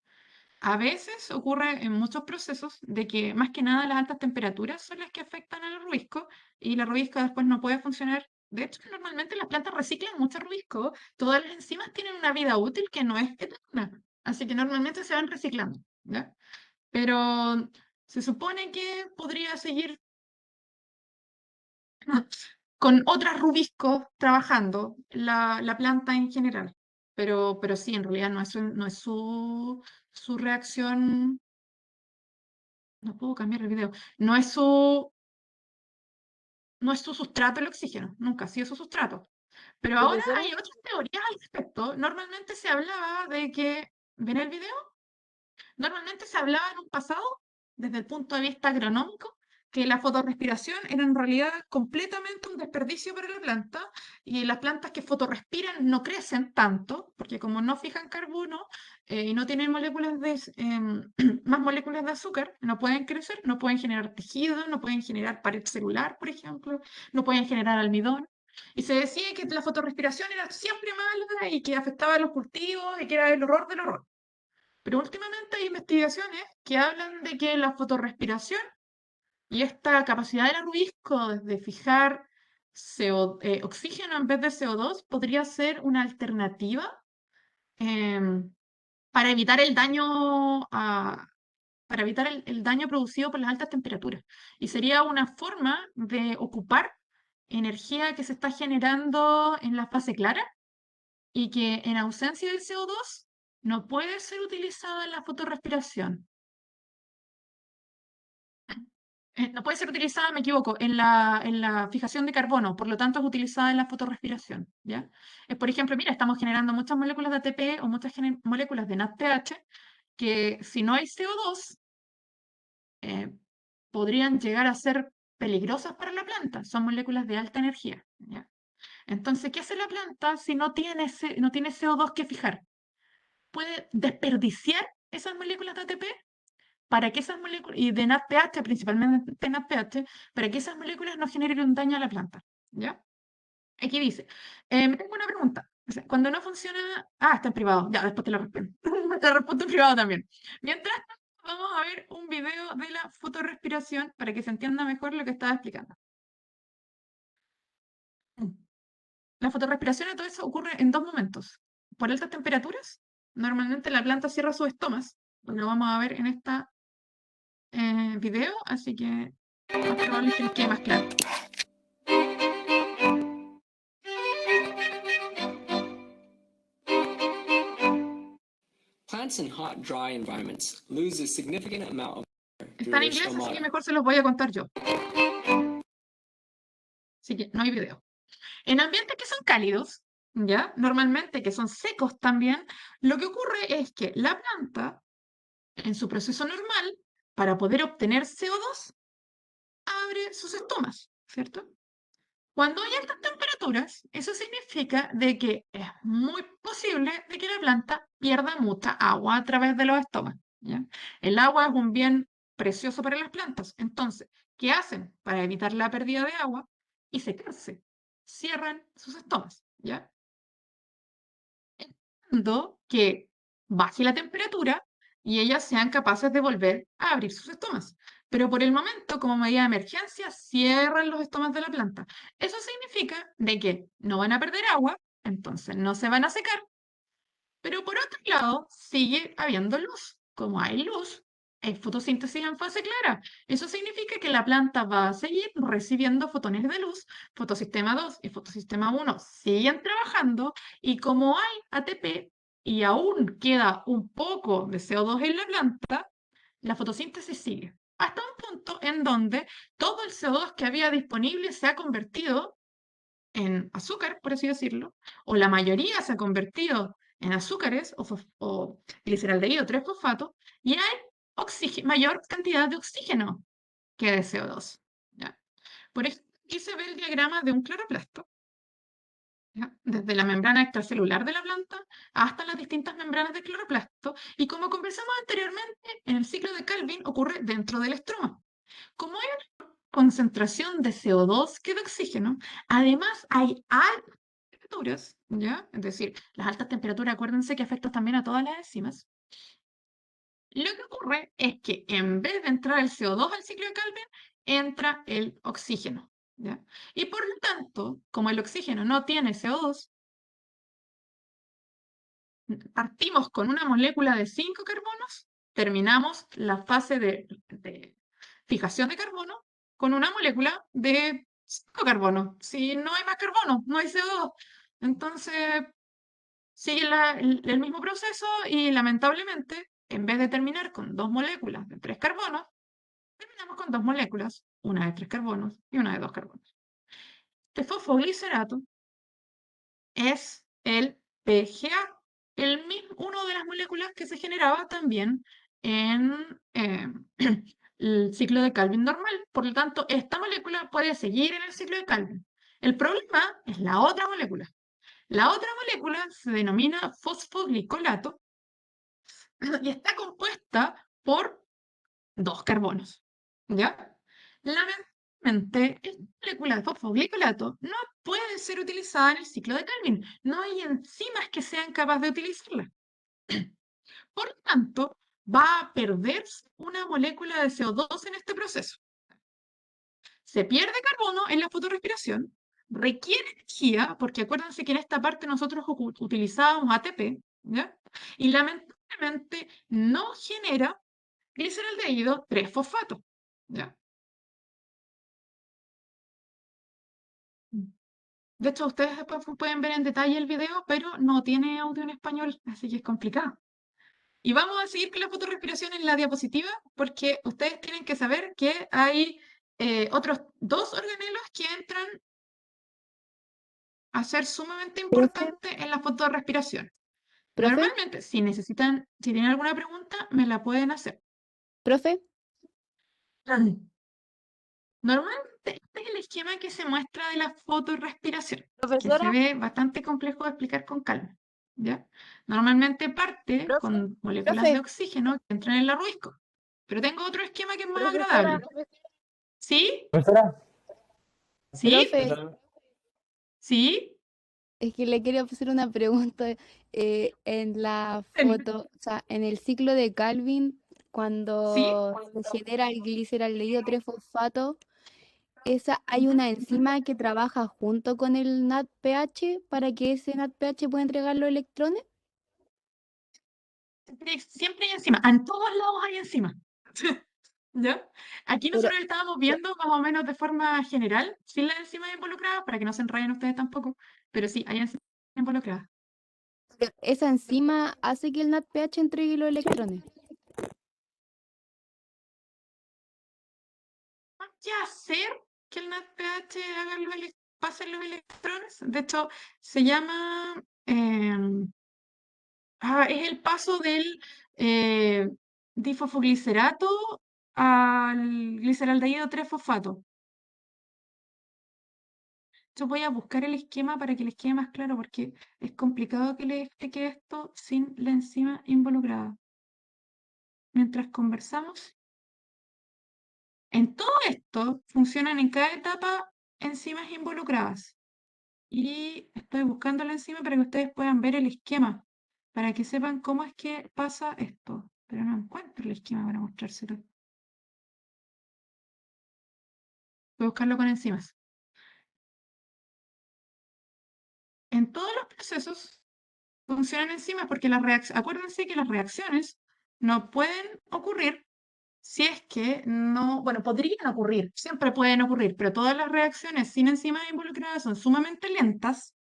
A veces ocurre en muchos procesos de que más que nada las altas temperaturas son las que afectan al rubisco y la rubisco después no puede funcionar. De hecho, normalmente las plantas reciclan mucho rubisco. Todas las enzimas tienen una vida útil que no es eterna. Así que normalmente se van reciclando, ¿ya? Pero se supone que podría seguir con otras rubiscos trabajando la planta en general. Pero sí, en realidad no es su reacción. No puedo cambiar el video. No es su sustrato el oxígeno, nunca ha sido su sustrato. Pero ahora Profesora, hay otras teorías al respecto. Normalmente se hablaba de que, ¿ven el video? Normalmente se hablaba en un pasado, desde el punto de vista agronómico, que la fotorrespiración era en realidad completamente un desperdicio para la planta y las plantas que fotorrespiran no crecen tanto, porque como no fijan carbono y no tienen más moléculas de azúcar, no pueden crecer, no pueden generar tejido, no pueden generar pared celular, por ejemplo, no pueden generar almidón. Y se decía que la fotorrespiración era siempre mala y que afectaba a los cultivos y que era el horror del horror. Pero últimamente hay investigaciones que hablan de que la fotorrespiración y esta capacidad del rubisco de fijar oxígeno en vez de CO2 podría ser una alternativa em, para evitar para evitar el daño producido por las altas temperaturas. Y sería una forma de ocupar energía que se está generando en la fase clara y que en ausencia del CO2 no puede ser utilizada en la fotorrespiración. No puede ser utilizada, me equivoco, en la fijación de carbono, por lo tanto es utilizada en la fotorrespiración, ¿ya? Por ejemplo, mira, estamos generando muchas moléculas de ATP o muchas moléculas de NADPH que si no hay CO2 eh, podrían llegar a ser peligrosas para la planta. Son moléculas de alta energía, ¿ya? Entonces, ¿qué hace la planta si no tiene CO2 que fijar? Puede desperdiciar esas moléculas de ATP para que esas moléculas, y de NADPH, principalmente NADPH, para que esas moléculas no generen un daño a la planta. ¿Ya? Aquí dice, me tengo una pregunta. O sea, cuando no funciona, está en privado, ya, después te lo respondo. Te respondo en privado también. Mientras tanto, vamos a ver un video de la fotorrespiración para que se entienda mejor lo que estaba explicando. La fotorrespiración, todo eso ocurre en dos momentos. Por altas temperaturas, normalmente la planta cierra sus estomas, lo vamos a ver en esta video, así que lo más probable es que les quede más claro. Plants in hot, dry environments lose a significant amount of water Está through en their inglés, así que stomata. mejor se los voy a contar yo. Así que no hay video. En ambientes que son cálidos, ¿ya? Normalmente que son secos también, lo que ocurre es que la planta, en su proceso normal, para poder obtener CO2, abre sus estomas, ¿cierto? Cuando hay altas temperaturas, eso significa de que es muy posible de que la planta pierda mucha agua a través de los estomas, ¿ya? El agua es un bien precioso para las plantas. Entonces, ¿qué hacen para evitar la pérdida de agua? Y secarse. Cierran sus estomas, ¿ya? Que baje la temperatura y ellas sean capaces de volver a abrir sus estomas. Pero por el momento, como medida de emergencia, cierran los estomas de la planta. Eso significa de que no van a perder agua, entonces no se van a secar, pero por otro lado, sigue habiendo luz. Como hay luz, hay fotosíntesis en fase clara. Eso significa que la planta va a seguir recibiendo fotones de luz. Fotosistema 2 y fotosistema 1 siguen trabajando y como hay ATP y aún queda un poco de CO2 en la planta, la fotosíntesis sigue. Hasta un punto en donde todo el CO2 que había disponible se ha convertido en azúcar, por así decirlo, o la mayoría se ha convertido en azúcares o gliceraldehído 3-fosfato, y hay mayor cantidad de oxígeno que de CO2. ¿Ya? Por eso aquí se ve el diagrama de un cloroplasto, ¿ya? Desde la membrana extracelular de la planta hasta las distintas membranas del cloroplasto, y como conversamos anteriormente, en el ciclo de Calvin ocurre dentro del estroma. Como hay una concentración de CO2 que de oxígeno, además hay altas temperaturas, ¿ya? Es decir, las altas temperaturas, acuérdense que afectan también a todas las enzimas. Lo que ocurre es que en vez de entrar el CO2 al ciclo de Calvin, entra el oxígeno, ¿ya? Y por lo tanto, como el oxígeno no tiene CO2, partimos con una molécula de 5 carbonos, terminamos la fase de fijación de carbono con una molécula de 5 carbonos. Si no hay más carbono, no hay CO2. Entonces, sigue el mismo proceso y lamentablemente, en vez de terminar con 2 moléculas de 3 carbonos, terminamos con 2 moléculas, una de 3 carbonos y una de 2 carbonos. Este fosfoglicerato es el PGA, una de las moléculas que se generaba también en el ciclo de Calvin normal. Por lo tanto, esta molécula puede seguir en el ciclo de Calvin. El problema es la otra molécula. La otra molécula se denomina fosfoglicolato y está compuesta por 2 carbonos. ¿Ya? Lamentablemente, esta molécula de fosfoglicolato no puede ser utilizada en el ciclo de Calvin. No hay enzimas que sean capaces de utilizarla. Por lo tanto, va a perderse una molécula de CO2 en este proceso. Se pierde carbono en la fotorrespiración, requiere energía, porque acuérdense que en esta parte nosotros utilizábamos ATP, ¿ya? Y lamentablemente no genera gliceraldehído 3-fosfato, ¿ya? De hecho, ustedes después pueden ver en detalle el video, pero no tiene audio en español, así que es complicado. Y vamos a seguir con la fotorrespiración en la diapositiva, porque ustedes tienen que saber que hay otros 2 organelos que entran a ser sumamente Profe, importantes en la fotorrespiración. profe, Normalmente, si tienen alguna pregunta, me la pueden hacer. profe, Normalmente, este es el esquema que se muestra de la fotorrespiración, que se profesora, ve bastante complejo de explicar con calma, ¿ya? Normalmente parte profe, con moléculas de profe, oxígeno que entran en la Ruisco, pero tengo otro esquema que es más profesora, agradable. ¿Sí? Profesora, ¿Sí? profe, ¿Sí? es que le quería hacer una pregunta en la foto, o sea, en el ciclo de Calvin, ¿Sí? cuando se genera el gliceraldehído 3-fosfato, hay Ujú. una enzima que trabaja junto con el NADPH para que ese NADPH pueda entregar los electrones. Siempre hay enzima, en todos lados hay enzima. ¿Ya? Aquí Pero, nosotros estábamos viendo más o menos de forma general, sin las enzimas involucradas, para que no se enrayen ustedes tampoco, pero sí, hay enzimas involucradas. pero esa enzima hace que el NADPH entregue los electrones. Más que hacer que el NADPH pase los electrones, de hecho, se llama, es el paso del difosfoglicerato al gliceraldehído 3-fosfato. Yo voy a buscar el esquema para que les quede más claro, porque es complicado que les explique esto sin la enzima involucrada. Mientras conversamos, en todo esto funcionan en cada etapa enzimas involucradas. Y estoy buscando la enzima para que ustedes puedan ver el esquema, para que sepan cómo es que pasa esto. Pero no encuentro el esquema para mostrárselo. Voy a buscarlo con enzimas. En todos los procesos funcionan enzimas porque acuérdense que las reacciones no pueden ocurrir si es que no, bueno, podrían ocurrir, siempre pueden ocurrir, pero todas las reacciones sin enzimas involucradas son sumamente lentas.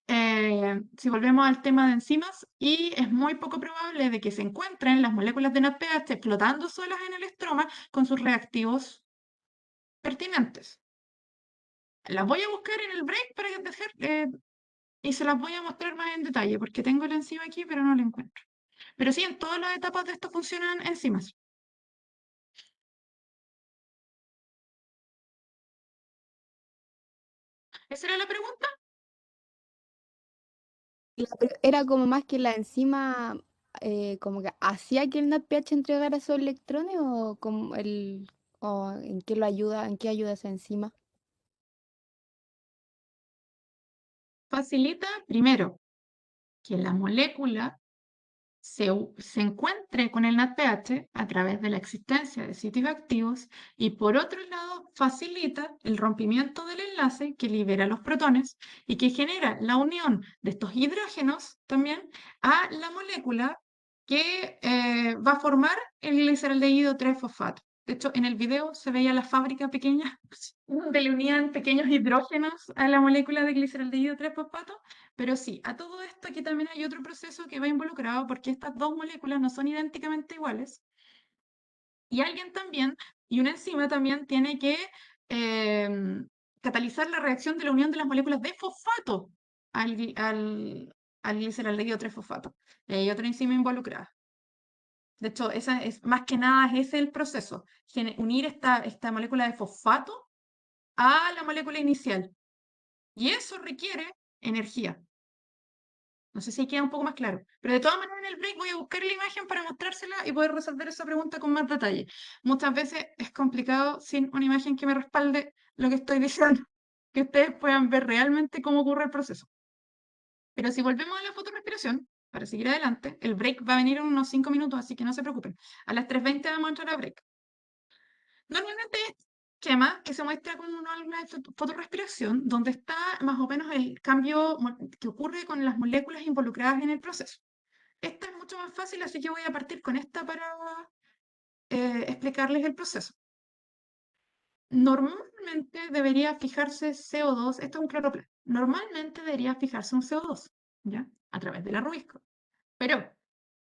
Si volvemos al tema de enzimas, y es muy poco probable de que se encuentren las moléculas de NADPH flotando solas en el estroma con sus reactivos pertinentes. Las voy a buscar en el break para y se las voy a mostrar más en detalle, porque tengo la enzima aquí, pero no la encuentro. Pero sí, en todas las etapas de esto funcionan enzimas. ¿Esa era la pregunta? Era como más que la enzima, como que hacía que el NADPH entregara esos electrones o como o en qué lo ayuda, en qué ayuda esa enzima. Facilita, primero, que la molécula se encuentre con el NADPH a través de la existencia de sitios activos y por otro lado facilita el rompimiento del enlace que libera los protones y que genera la unión de estos hidrógenos también a la molécula que va a formar el gliceraldehído 3-fosfato. De hecho, en el video se veía la fábrica pequeña donde le unían pequeños hidrógenos a la molécula de gliceraldehído 3-fosfato. Pero sí, a todo esto aquí también hay otro proceso que va involucrado porque estas dos moléculas no son idénticamente iguales y alguien también, y una enzima también tiene que catalizar la reacción de la unión de las moléculas de fosfato al gliceraldehído 3-fosfato. Y hay otra enzima involucrada. De hecho, esa es, más que nada es ese el proceso, unir esta molécula de fosfato a la molécula inicial. Y eso requiere energía. No sé si queda un poco más claro. Pero de todas maneras en el break voy a buscar la imagen para mostrársela y poder resolver esa pregunta con más detalle. Muchas veces es complicado sin una imagen que me respalde lo que estoy diciendo, que ustedes puedan ver realmente cómo ocurre el proceso. Pero si volvemos a la fotorrespiración, para seguir adelante, el break va a venir en unos 5 minutos, así que no se preocupen. A las 3:20 vamos a entrar a break. Normalmente este esquema que se muestra con una fotorrespiración, donde está más o menos el cambio que ocurre con las moléculas involucradas en el proceso. Esta es mucho más fácil, así que voy a partir con esta para explicarles el proceso. Normalmente debería fijarse CO2, esto es un cloroplasto. Normalmente debería fijarse un CO2, ¿ya? A través del arrubisco. Pero,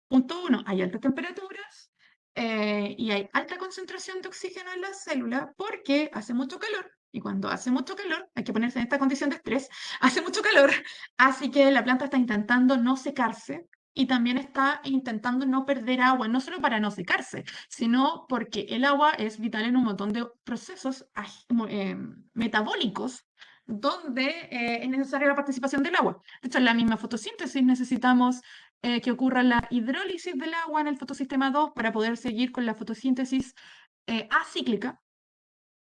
punto uno, hay altas temperaturas y hay alta concentración de oxígeno en la célula porque hace mucho calor. Y cuando hace mucho calor, hay que ponerse en esta condición de estrés, hace mucho calor, así que la planta está intentando no secarse y también está intentando no perder agua, no solo para no secarse, sino porque el agua es vital en un montón de procesos metabólicos donde es necesaria la participación del agua. De hecho, en la misma fotosíntesis necesitamos que ocurra la hidrólisis del agua en el fotosistema 2 para poder seguir con la fotosíntesis acíclica.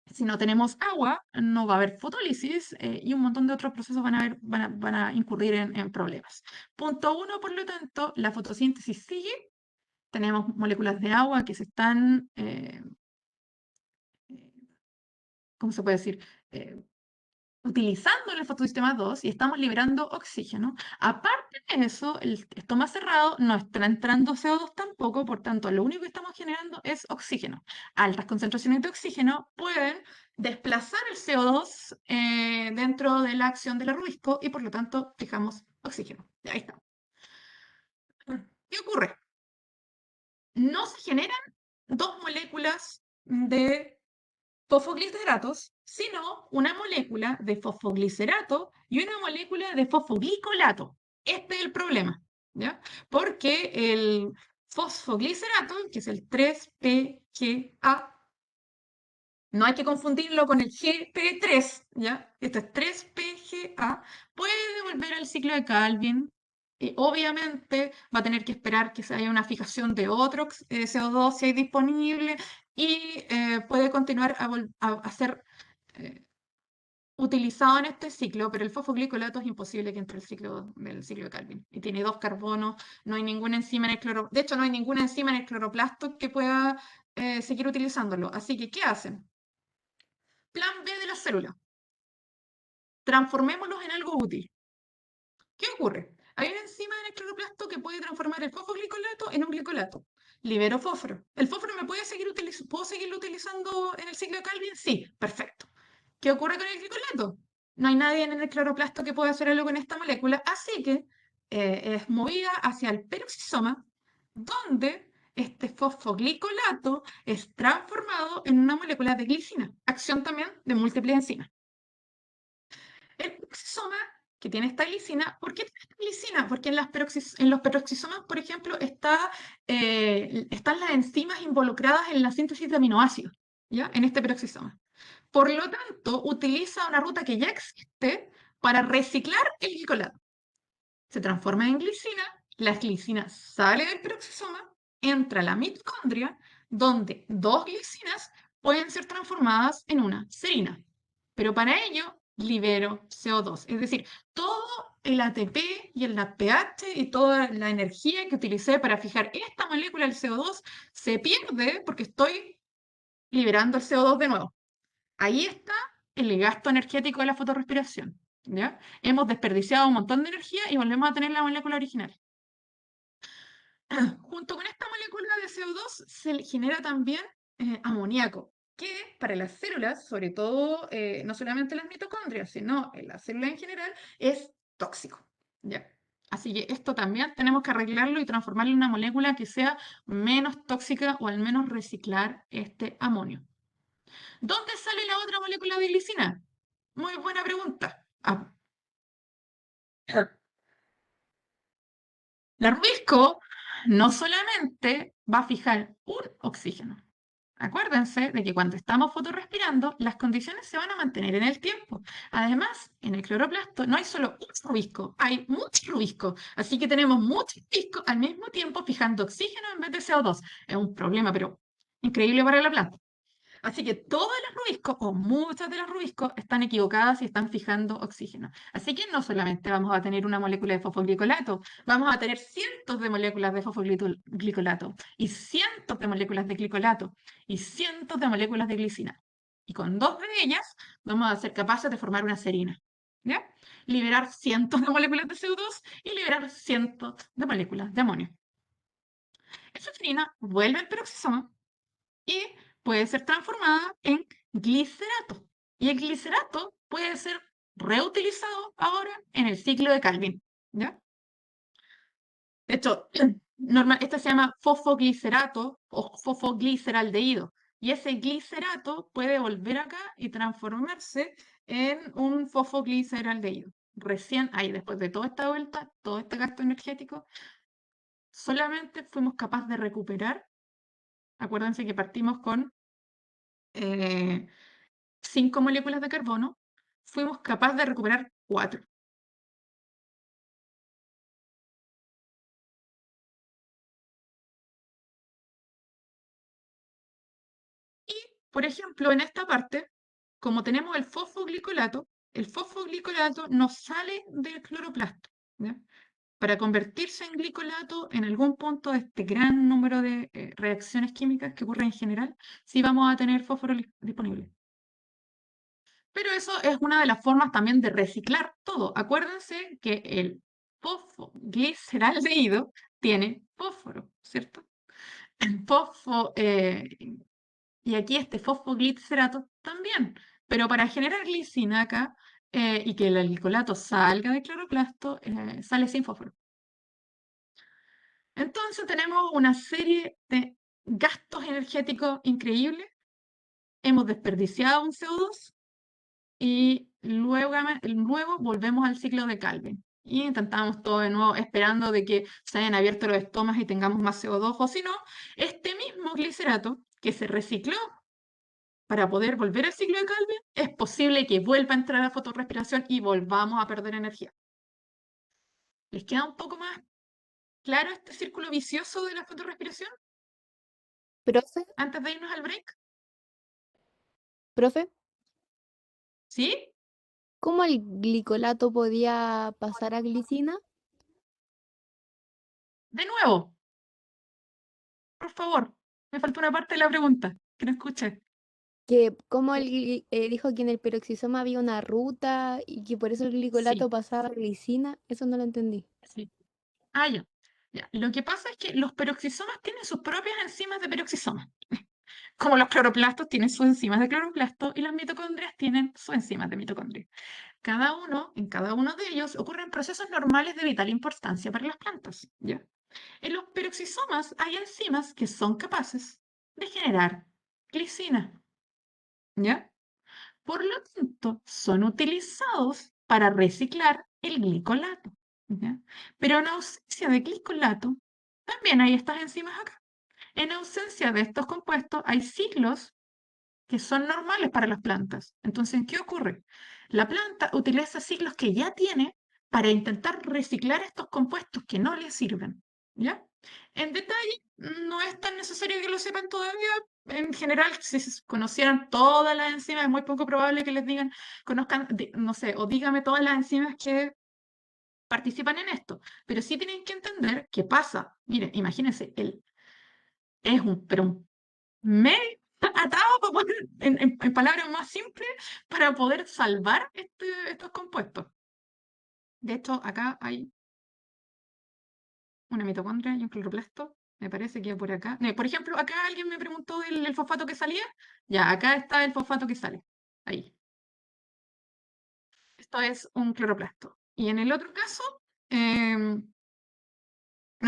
Si no tenemos agua, no va a haber fotólisis y un montón de otros procesos van a incurrir en problemas. Punto uno, por lo tanto, la fotosíntesis sigue. Tenemos moléculas de agua que se están, ¿cómo se puede decir? Utilizando el fotosistema 2 y estamos liberando oxígeno. Aparte de eso, el estoma cerrado no está entrando CO2 tampoco, por tanto, lo único que estamos generando es oxígeno. Altas concentraciones de oxígeno pueden desplazar el CO2 dentro de la acción del arrubisco y por lo tanto fijamos oxígeno. Ahí está. ¿Qué ocurre? No se generan dos moléculas de fosfogliceratos, sino una molécula de fosfoglicerato y una molécula de fosfoglicolato. Este es el problema, ¿ya? Porque el fosfoglicerato, que es el 3-PGA, no hay que confundirlo con el GP3, ¿ya? Esto es 3-PGA, puede volver al ciclo de Calvin. Y obviamente va a tener que esperar que se haya una fijación de otro CO2 si hay disponible y puede continuar a ser utilizado en este ciclo, pero el fosfoglicolato es imposible que entre el ciclo del ciclo de Calvin. Y tiene dos carbonos, no hay ninguna enzima en el de hecho, no hay ninguna enzima en el cloroplasto que pueda seguir utilizándolo. Así que, ¿qué hacen? Plan B de la célula. Transformémoslos en algo útil. ¿Qué ocurre? Hay una enzima en el cloroplasto que puede transformar el fosfoglicolato en un glicolato. Libero fósforo. ¿El fósforo me puede puedo seguirlo utilizando en el ciclo de Calvin? Sí, perfecto. ¿Qué ocurre con el glicolato? No hay nadie en el cloroplasto que pueda hacer algo con esta molécula, así que es movida hacia el peroxisoma, donde este fosfoglicolato es transformado en una molécula de glicina, acción también de múltiples enzimas. peroxisoma que tiene esta glicina. ¿Por qué tiene esta glicina? Porque en los peroxisomas, por ejemplo, están las enzimas involucradas en la síntesis de aminoácidos, ¿ya? En este peroxisoma. Por lo tanto, utiliza una ruta que ya existe para reciclar el glicolato. Se transforma en glicina, la glicina sale del peroxisoma, entra a la mitocondria, donde dos glicinas pueden ser transformadas en una serina. Pero para ello libero CO2, es decir, todo el ATP y el NADPH y toda la energía que utilicé para fijar esta molécula, el CO2, se pierde porque estoy liberando el CO2 de nuevo. Ahí está el gasto energético de la fotorrespiración, ¿ya? Hemos desperdiciado un montón de energía y volvemos a tener la molécula original. Junto con esta molécula de CO2 se genera también amoníaco, que para las células, sobre todo, no solamente las mitocondrias, sino en las células en general, es tóxico, ¿ya? Así que esto también tenemos que arreglarlo y transformarlo en una molécula que sea menos tóxica o al menos reciclar este amonio. ¿Dónde sale la otra molécula de glicina? Muy buena pregunta. La Rubisco no solamente va a fijar un oxígeno. Acuérdense de que cuando estamos fotorrespirando, las condiciones se van a mantener en el tiempo. Además, en el cloroplasto no hay solo un rubisco, hay muchos rubiscos. Así que tenemos muchos rubiscos al mismo tiempo fijando oxígeno en vez de CO2. Es un problema, pero increíble para la planta. Así que todas las rubiscos, o muchas de las rubiscos, están equivocadas y están fijando oxígeno. Así que no solamente vamos a tener una molécula de fosfoglicolato, vamos a tener cientos de moléculas de fosfoglicolato, y cientos de moléculas de glicolato, y cientos de moléculas de glicina. Y con dos de ellas vamos a ser capaces de formar una serina, ¿ya? Liberar cientos de moléculas de CO2 y liberar cientos de moléculas de amonio. Esa serina vuelve al peroxisoma y puede ser transformada en glicerato. Y el glicerato puede ser reutilizado ahora en el ciclo de Calvin, ¿ya? De hecho, este se llama fosfoglicerato o fosfogliceraldehído. Y ese glicerato puede volver acá y transformarse en un fosfogliceraldehído. Recién ahí, después de toda esta vuelta, todo este gasto energético, solamente fuimos capaces de recuperar. Acuérdense que partimos con 5 moléculas de carbono, fuimos capaces de recuperar 4. Y, por ejemplo, en esta parte, como tenemos el fosfoglicolato no sale del cloroplasto, ¿ya? Para convertirse en glicolato en algún punto de este gran número de reacciones químicas que ocurren en general, sí vamos a tener fósforo disponible. Pero eso es una de las formas también de reciclar todo. Acuérdense que el fosfogliceraldehído tiene fósforo, ¿cierto? El y aquí este fosfoglicerato también. Pero para generar glicina acá y que el glicolato salga del cloroplasto, sale sin fósforo. Entonces tenemos una serie de gastos energéticos increíbles. Hemos desperdiciado un CO2 y luego volvemos al ciclo de Calvin. Y intentamos todo de nuevo esperando de que se hayan abierto los estomas y tengamos más CO2, o si no, este mismo glicerato que se recicló para poder volver al ciclo de Calvin, es posible que vuelva a entrar a la fotorrespiración y volvamos a perder energía. ¿Les queda un poco más claro este círculo vicioso de la fotorrespiración Profe, antes de irnos al break? profe, ¿Sí? ¿cómo el glicolato podía pasar a glicina? De nuevo, por favor, me falta una parte de la pregunta que no escuché. Que como dijo que en el peroxisoma había una ruta y que por eso el Sí, glicolato pasaba a glicina, eso no lo entendí. sí. Ah, ya. Ya. Lo que pasa es que los peroxisomas tienen sus propias enzimas de peroxisoma. Como los cloroplastos tienen sus enzimas de cloroplasto y las mitocondrias tienen sus enzimas de mitocondria. En cada uno de ellos ocurren procesos normales de vital importancia para las plantas, ¿ya? En los peroxisomas hay enzimas que son capaces de generar glicina, ¿ya? Por lo tanto, son utilizados para reciclar el glicolato. ¿Ya? Pero en ausencia de glicolato, también hay estas enzimas acá. En ausencia de estos compuestos, hay ciclos que son normales para las plantas. Entonces, ¿qué ocurre? La planta utiliza ciclos que ya tiene para intentar reciclar estos compuestos que no le sirven. ¿Ya? En detalle, no es tan necesario que lo sepan todavía. En general, si conocieran todas las enzimas, es muy poco probable que les digan, conozcan, no sé, o dígame todas las enzimas que participan en esto. Pero sí tienen que entender qué pasa. Miren, imagínense, pero un medio atado para poder, en palabras más simples, para poder salvar estos compuestos. De hecho, acá hay una mitocondria y un cloroplasto. Me parece que por acá. Por ejemplo, acá alguien me preguntó del fosfato que salía. Ya, acá está el fosfato que sale. Ahí. Esto es un cloroplasto. Y en el otro caso, no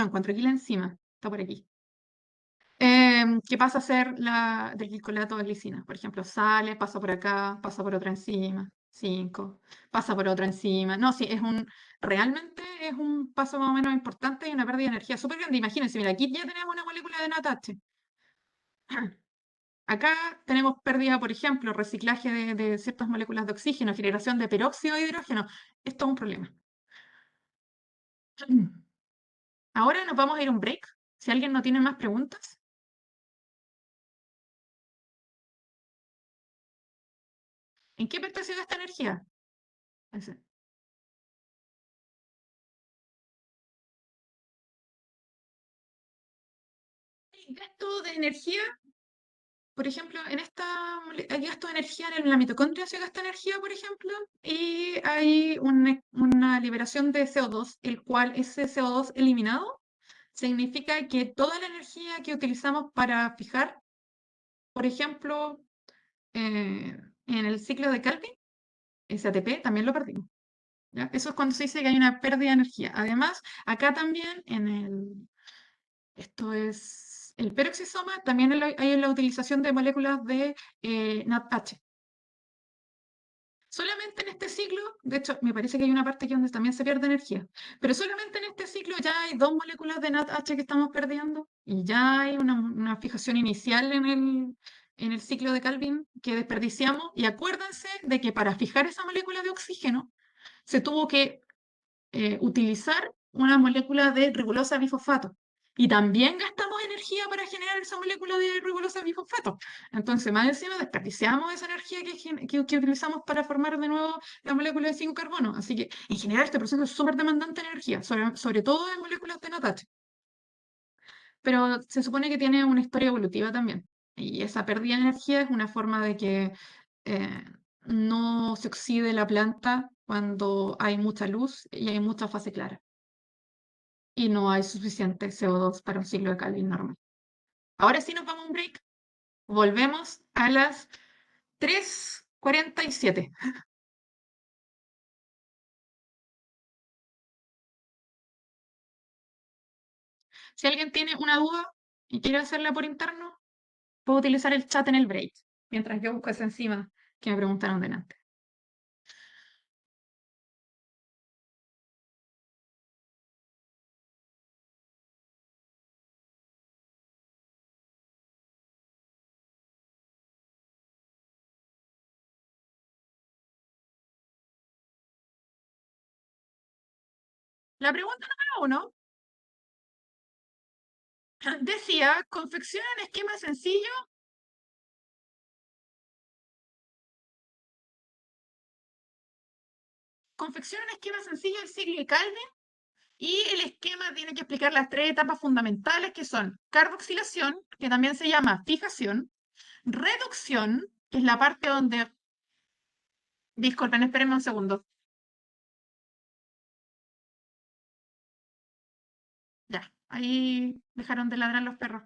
encuentro aquí la enzima. Está por aquí. Que pasa a ser del glicolato de glicina. Por ejemplo, sale, pasa por acá, pasa por otra enzima, 5, pasa por otra enzima. No, sí, realmente es un paso más o menos importante y una pérdida de energía súper grande. Imagínense, mira, aquí ya tenemos una molécula de NADH. Acá tenemos pérdida, por ejemplo, reciclaje de ciertas moléculas de oxígeno, generación de peróxido de hidrógeno. Esto es un problema. Ahora nos vamos a ir a un break. Si alguien no tiene más preguntas. ¿En qué parte se gasta energía? Ese. El gasto de energía, por ejemplo, hay gasto de energía en la mitocondria, se gasta energía, por ejemplo, y hay una liberación de CO2, el cual ese CO2 eliminado significa que toda la energía que utilizamos para fijar, por ejemplo, en el ciclo de Calvin, ese ATP, también lo perdimos. ¿Ya? Eso es cuando se dice que hay una pérdida de energía. Además, acá también esto es el peroxisoma, también hay la utilización de moléculas de NADH. Solamente en este ciclo, de hecho, me parece que hay una parte aquí donde también se pierde energía, pero solamente en este ciclo ya hay 2 moléculas de NADH que estamos perdiendo y ya hay una fijación inicial en el ciclo de Calvin que desperdiciamos. Y acuérdense de que para fijar esa molécula de oxígeno se tuvo que utilizar una molécula de ribolosa bifosfato. Y también gastamos energía para generar esa molécula de ribolosa bifosfato. Entonces, más encima, desperdiciamos esa energía que utilizamos para formar de nuevo la molécula de 5 carbono. Así que, en general, este proceso es súper demandante de energía, sobre todo en moléculas de NADH. Pero se supone que tiene una historia evolutiva también. Y esa pérdida de energía es una forma de que eh, no se oxide la planta cuando hay mucha luz y hay mucha fase clara. Y no hay suficiente CO2 para un ciclo de Calvin normal. Ahora sí nos vamos a un break. Volvemos a las 3:47. Si alguien tiene una duda y quiere hacerla por interno, puedo utilizar el chat en el break, mientras yo busco esa enzima que me preguntaron delante. La pregunta número 1 decía, confecciona un esquema sencillo del ciclo de Calvin y el esquema tiene que explicar las 3 etapas fundamentales que son carboxilación, que también se llama fijación, reducción, que es la parte donde... Disculpen, espérenme un segundo. Ya, ahí dejaron de ladrar los perros.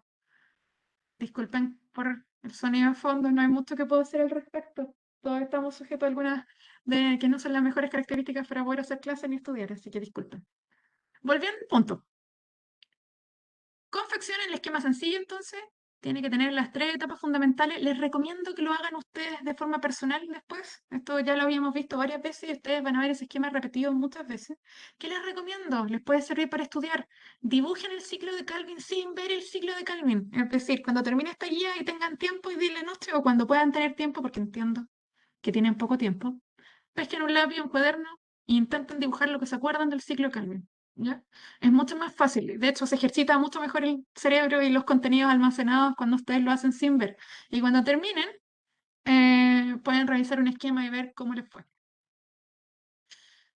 Disculpen por el sonido de fondo, no hay mucho que puedo hacer al respecto. Todos estamos sujetos a algunas de que no son las mejores características para poder hacer clases ni estudiar, así que disculpen. Volviendo al punto. Confecciona el esquema sencillo, entonces, tiene que tener las 3 etapas fundamentales. Les recomiendo que lo hagan ustedes de forma personal después. Esto ya lo habíamos visto varias veces y ustedes van a ver ese esquema repetido muchas veces. ¿Qué les recomiendo? Les puede servir para estudiar. Dibujen el ciclo de Calvin sin ver el ciclo de Calvin. Es decir, cuando termine esta guía y tengan tiempo y dile noche, o cuando puedan tener tiempo, porque entiendo que tienen poco tiempo, pesquen un lápiz, un cuaderno e intenten dibujar lo que se acuerdan del ciclo de Calvin. ¿Ya? Es mucho más fácil. De hecho, se ejercita mucho mejor el cerebro y los contenidos almacenados cuando ustedes lo hacen sin ver. Y cuando terminen, pueden revisar un esquema y ver cómo les fue.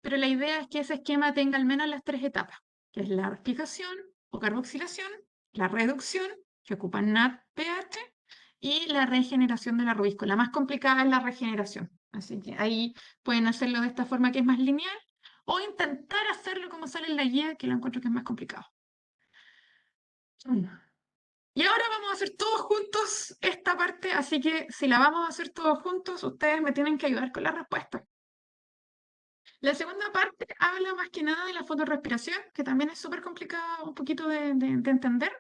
Pero la idea es que ese esquema tenga al menos las 3 etapas, que es la replicación o carboxilación, la reducción, que ocupa NADPH, y la regeneración del rubisco. La más complicada es la regeneración. Así que ahí pueden hacerlo de esta forma que es más lineal, o intentar hacerlo como sale en la guía, que lo encuentro que es más complicado. Y ahora vamos a hacer todos juntos esta parte, así que si la vamos a hacer todos juntos, ustedes me tienen que ayudar con la respuesta. La segunda parte habla más que nada de la fotorrespiración, que también es súper complicada un poquito de entender,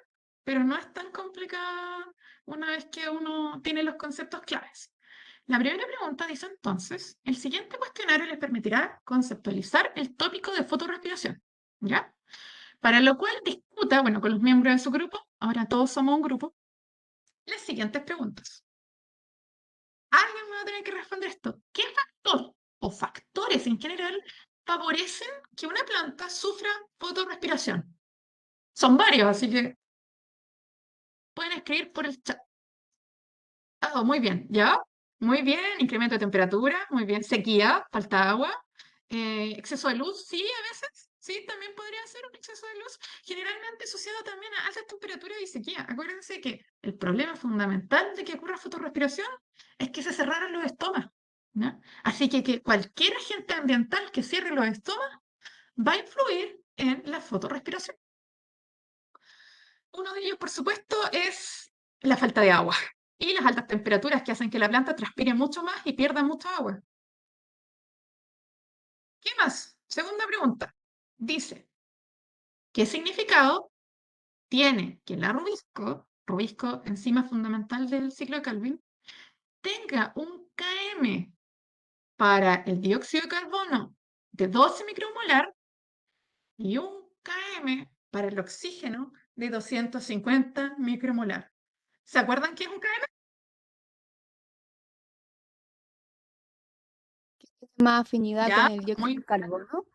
pero no es tan complicada una vez que uno tiene los conceptos claves. La primera pregunta dice entonces, el siguiente cuestionario les permitirá conceptualizar el tópico de fotorrespiración, ¿ya? Para lo cual discuta, bueno, con los miembros de su grupo, ahora todos somos un grupo, las siguientes preguntas. Alguien me va a tener que responder esto. ¿Qué factor o factores en general favorecen que una planta sufra fotorrespiración? Son varios, así que pueden escribir por el chat. Ah, muy bien, ¿ya? Muy bien, incremento de temperatura, muy bien, sequía, falta de agua, exceso de luz, sí, a veces, sí, también podría ser un exceso de luz, generalmente asociado también a altas temperaturas y sequía. Acuérdense que el problema fundamental de que ocurra fotorrespiración es que se cerraron los estomas, ¿no? Así que cualquier agente ambiental que cierre los estomas va a influir en la fotorrespiración. Uno de ellos, por supuesto, es la falta de agua y las altas temperaturas que hacen que la planta transpire mucho más y pierda mucha agua. ¿Qué más? Segunda pregunta. Dice, ¿qué significado tiene que la rubisco, enzima fundamental del ciclo de Calvin, tenga un km para el dióxido de carbono de 12 micromolar y un km para el oxígeno de 250 micromolar? ¿Se acuerdan qué es un km? Más afinidad con Ya, el dióxido muy, de carbono.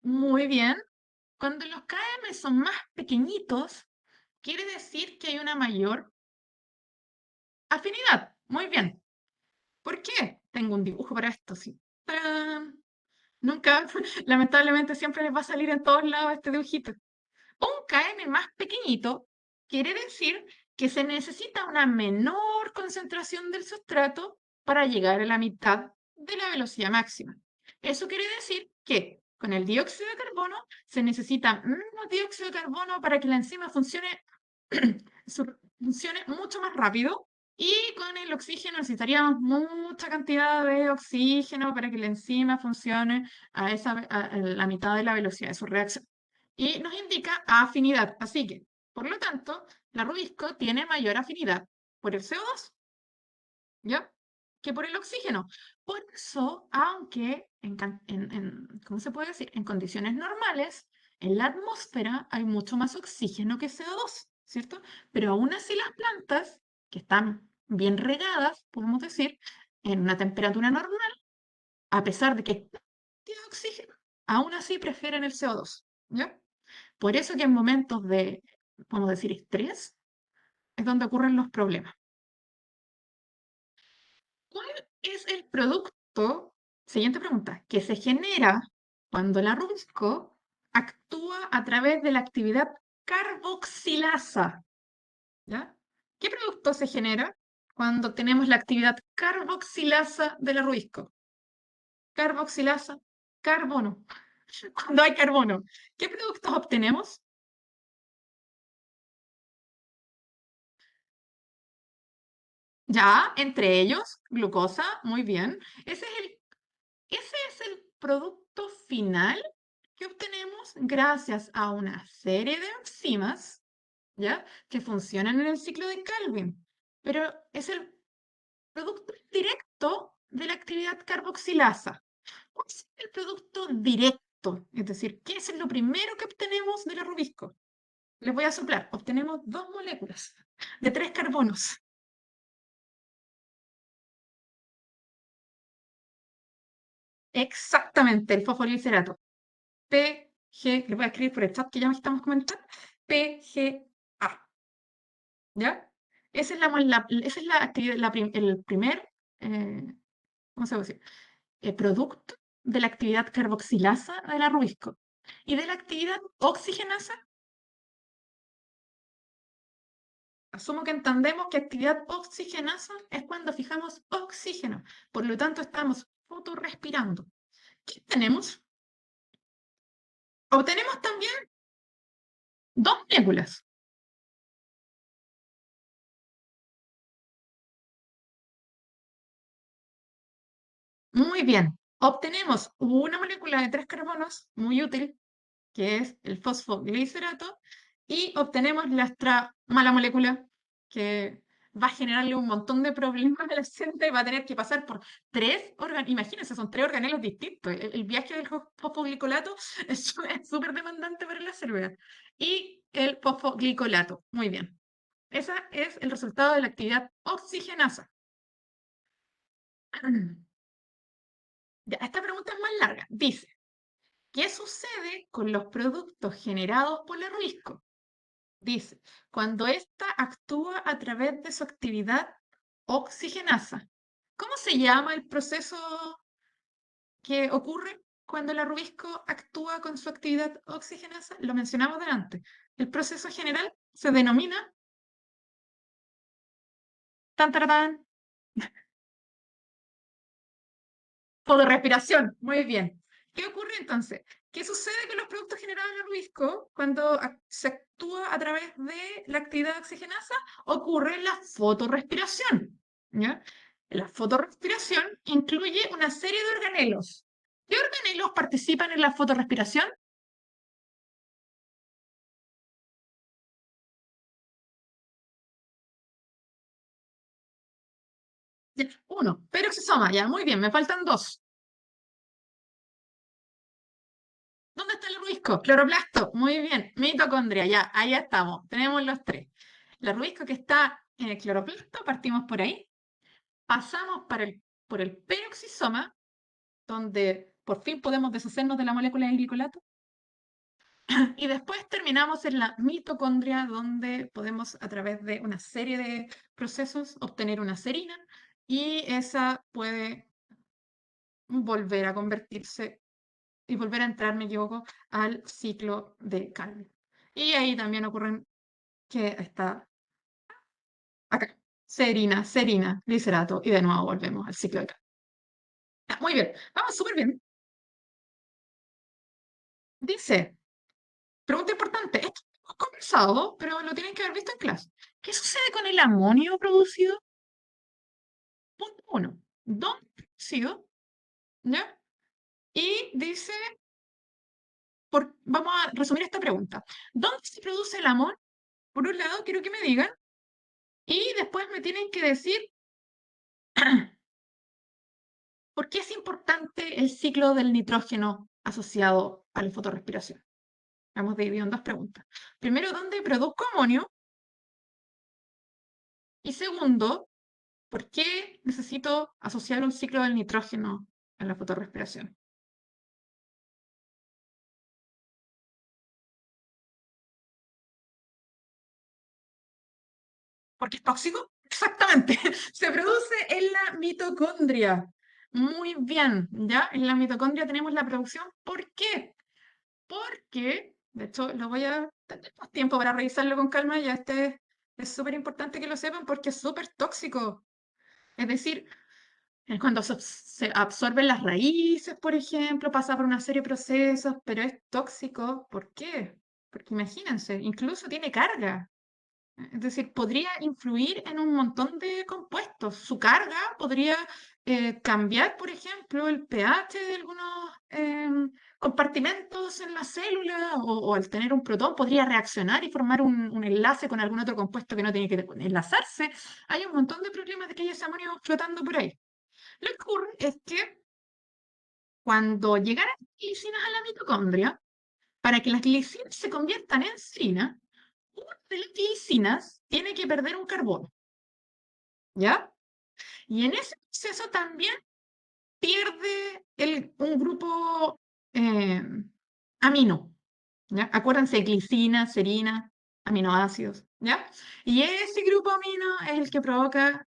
muy bien. Cuando los km son más pequeñitos, quiere decir que hay una mayor afinidad. Muy bien. ¿Por qué? Tengo un dibujo para esto, sí. ¡Tarán! Nunca, lamentablemente siempre les va a salir en todos lados este dibujito. Un km más pequeñito quiere decir que se necesita una menor concentración del sustrato para llegar a la mitad de la velocidad máxima. Eso quiere decir que con el dióxido de carbono se necesita menos dióxido de carbono para que la enzima funcione mucho más rápido, y con el oxígeno necesitaríamos mucha cantidad de oxígeno para que la enzima funcione a la mitad de la velocidad de su reacción. Y nos indica afinidad. Así que, por lo tanto, la rubisco tiene mayor afinidad por el CO2, ¿ya? Que por el oxígeno. Por eso, aunque ¿cómo se puede decir? En condiciones normales, en la atmósfera hay mucho más oxígeno que CO2, ¿cierto? Pero aún así las plantas, que están bien regadas, podemos decir, en una temperatura normal, a pesar de que tiene oxígeno, aún así prefieren el CO2, ¿ya? Por eso que en momentos de, podemos decir, estrés, es donde ocurren los problemas. ¿Cuál es el producto, siguiente pregunta, que se genera cuando la rubisco actúa a través de la actividad carboxilasa? ¿Ya? ¿Qué producto se genera cuando tenemos la actividad carboxilasa de la rubisco? Carboxilasa, carbono. Cuando hay carbono, ¿qué productos obtenemos? Ya, entre ellos, glucosa, muy bien. Ese es el producto final que obtenemos gracias a una serie de enzimas ¿ya? Que funcionan en el ciclo de Calvin, pero es el producto directo de la actividad carboxilasa. ¿Cuál es el producto directo? Es decir, ¿qué es lo primero que obtenemos del rubisco? Les voy a soplar. Obtenemos 2 moléculas de 3 carbonos. Exactamente, el fosfoglicerato. PG, le voy a escribir por el chat que ya estamos comentando. PGA. ¿Ya? Esa es esa es la actividad, el primer, ¿cómo se puede decir? El producto de la actividad carboxilasa de la rubisco. Y de la actividad oxigenasa, asumo que entendemos que actividad oxigenasa es cuando fijamos oxígeno. Por lo tanto, estamos fotorrespirando. ¿Qué tenemos? Obtenemos también 2 moléculas. Muy bien. Obtenemos una molécula de 3 carbonos, muy útil, que es el fosfoglicerato, y obtenemos nuestra mala molécula, que va a generarle un montón de problemas a la gente, va a tener que pasar por 3 órganos, imagínense, son 3 organelos distintos. El viaje del fosfoglicolato es súper demandante para la célula. Y el fosfoglicolato, muy bien. Ese es el resultado de la actividad oxigenasa. Ya, esta pregunta es más larga. Dice, ¿qué sucede con los productos generados por el rubisco? Dice, cuando ésta actúa a través de su actividad oxigenasa. ¿Cómo se llama el proceso que ocurre cuando el rubisco actúa con su actividad oxigenasa? Lo mencionamos delante. El proceso general se denomina tan, taratán, respiración. Muy bien. ¿Qué ocurre entonces? ¿Qué sucede con los productos generados en el rubisco cuando se actúa a través de la actividad oxigenasa? Ocurre la fotorrespiración. ¿Ya? La fotorrespiración incluye una serie de organelos. ¿Qué organelos participan en la fotorrespiración? Ya, uno, peroxisoma, ya, muy bien, me faltan 2. ¿Dónde está el rubisco? Cloroplasto, muy bien. Mitocondria, ya, ahí estamos. Tenemos los 3. El rubisco que está en el cloroplasto, partimos por ahí. Pasamos por el peroxisoma, donde por fin podemos deshacernos de la molécula del glicolato. Y después terminamos en la mitocondria, donde podemos, a través de una serie de procesos, obtener una serina. Y esa puede volver a convertirse y volver a entrar, me equivoco, al ciclo de Calvin. Y ahí también ocurren que está acá, serina, glicerato, y de nuevo volvemos al ciclo de Calvin. Muy bien, vamos súper bien. Dice, pregunta importante, esto lo hemos conversado, pero lo tienen que haber visto en clase. ¿Qué sucede con el amonio producido? Punto 1. ¿Dónde es producido? ¿Ya? Y dice, vamos a resumir esta pregunta. ¿Dónde se produce el amonio? Por un lado, quiero que me digan, y después me tienen que decir por qué es importante el ciclo del nitrógeno asociado a la fotorrespiración. Hemos dividido en 2 preguntas. Primero, ¿dónde produzco amonio? Y segundo, ¿por qué necesito asociar un ciclo del nitrógeno a la fotorrespiración? ¿Porque es tóxico? Exactamente. Se produce en la mitocondria. Muy bien, ¿ya? En la mitocondria tenemos la producción. ¿Por qué? Porque, de hecho, lo voy a tener más tiempo para revisarlo con calma. Ya es súper importante que lo sepan porque es súper tóxico. Es decir, es cuando se absorben las raíces, por ejemplo, pasa por una serie de procesos, pero es tóxico. ¿Por qué? Porque imagínense, incluso tiene carga. Es decir, podría influir en un montón de compuestos. Su carga podría cambiar, por ejemplo, el pH de algunos compartimentos en la célula o al tener un protón podría reaccionar y formar un enlace con algún otro compuesto que no tiene que enlazarse. Hay un montón de problemas de que hay ese amonio flotando por ahí. Lo que ocurre es que cuando llegaran las glicinas a la mitocondria, para que las glicinas se conviertan en serina, una de las glicinas tiene que perder un carbono, ¿ya? Y en ese proceso también pierde un grupo eh, amino, ¿ya? Acuérdense, glicina, serina, aminoácidos, ¿ya? Y ese grupo amino es el que provoca,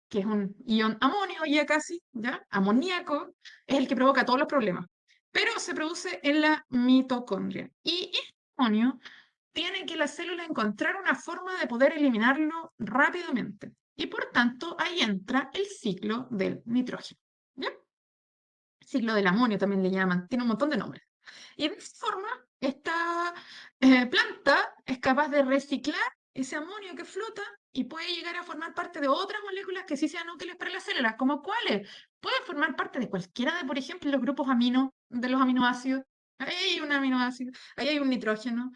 que es un ion amonio ya casi, ¿ya? Amoníaco, es el que provoca todos los problemas. Pero se produce en la mitocondria. Y este amonio tiene que la célula encontrar una forma de poder eliminarlo rápidamente. Y por tanto, ahí entra el ciclo del nitrógeno. ¿Ya? Ciclo del amonio también le llaman, tiene un montón de nombres. Y de esa forma, esta planta es capaz de reciclar ese amonio que flota y puede llegar a formar parte de otras moléculas que sí sean útiles para las células, como cuáles. Puede formar parte de cualquiera de, por ejemplo, los grupos amino, de los aminoácidos. Ahí hay un aminoácido, ahí hay un nitrógeno.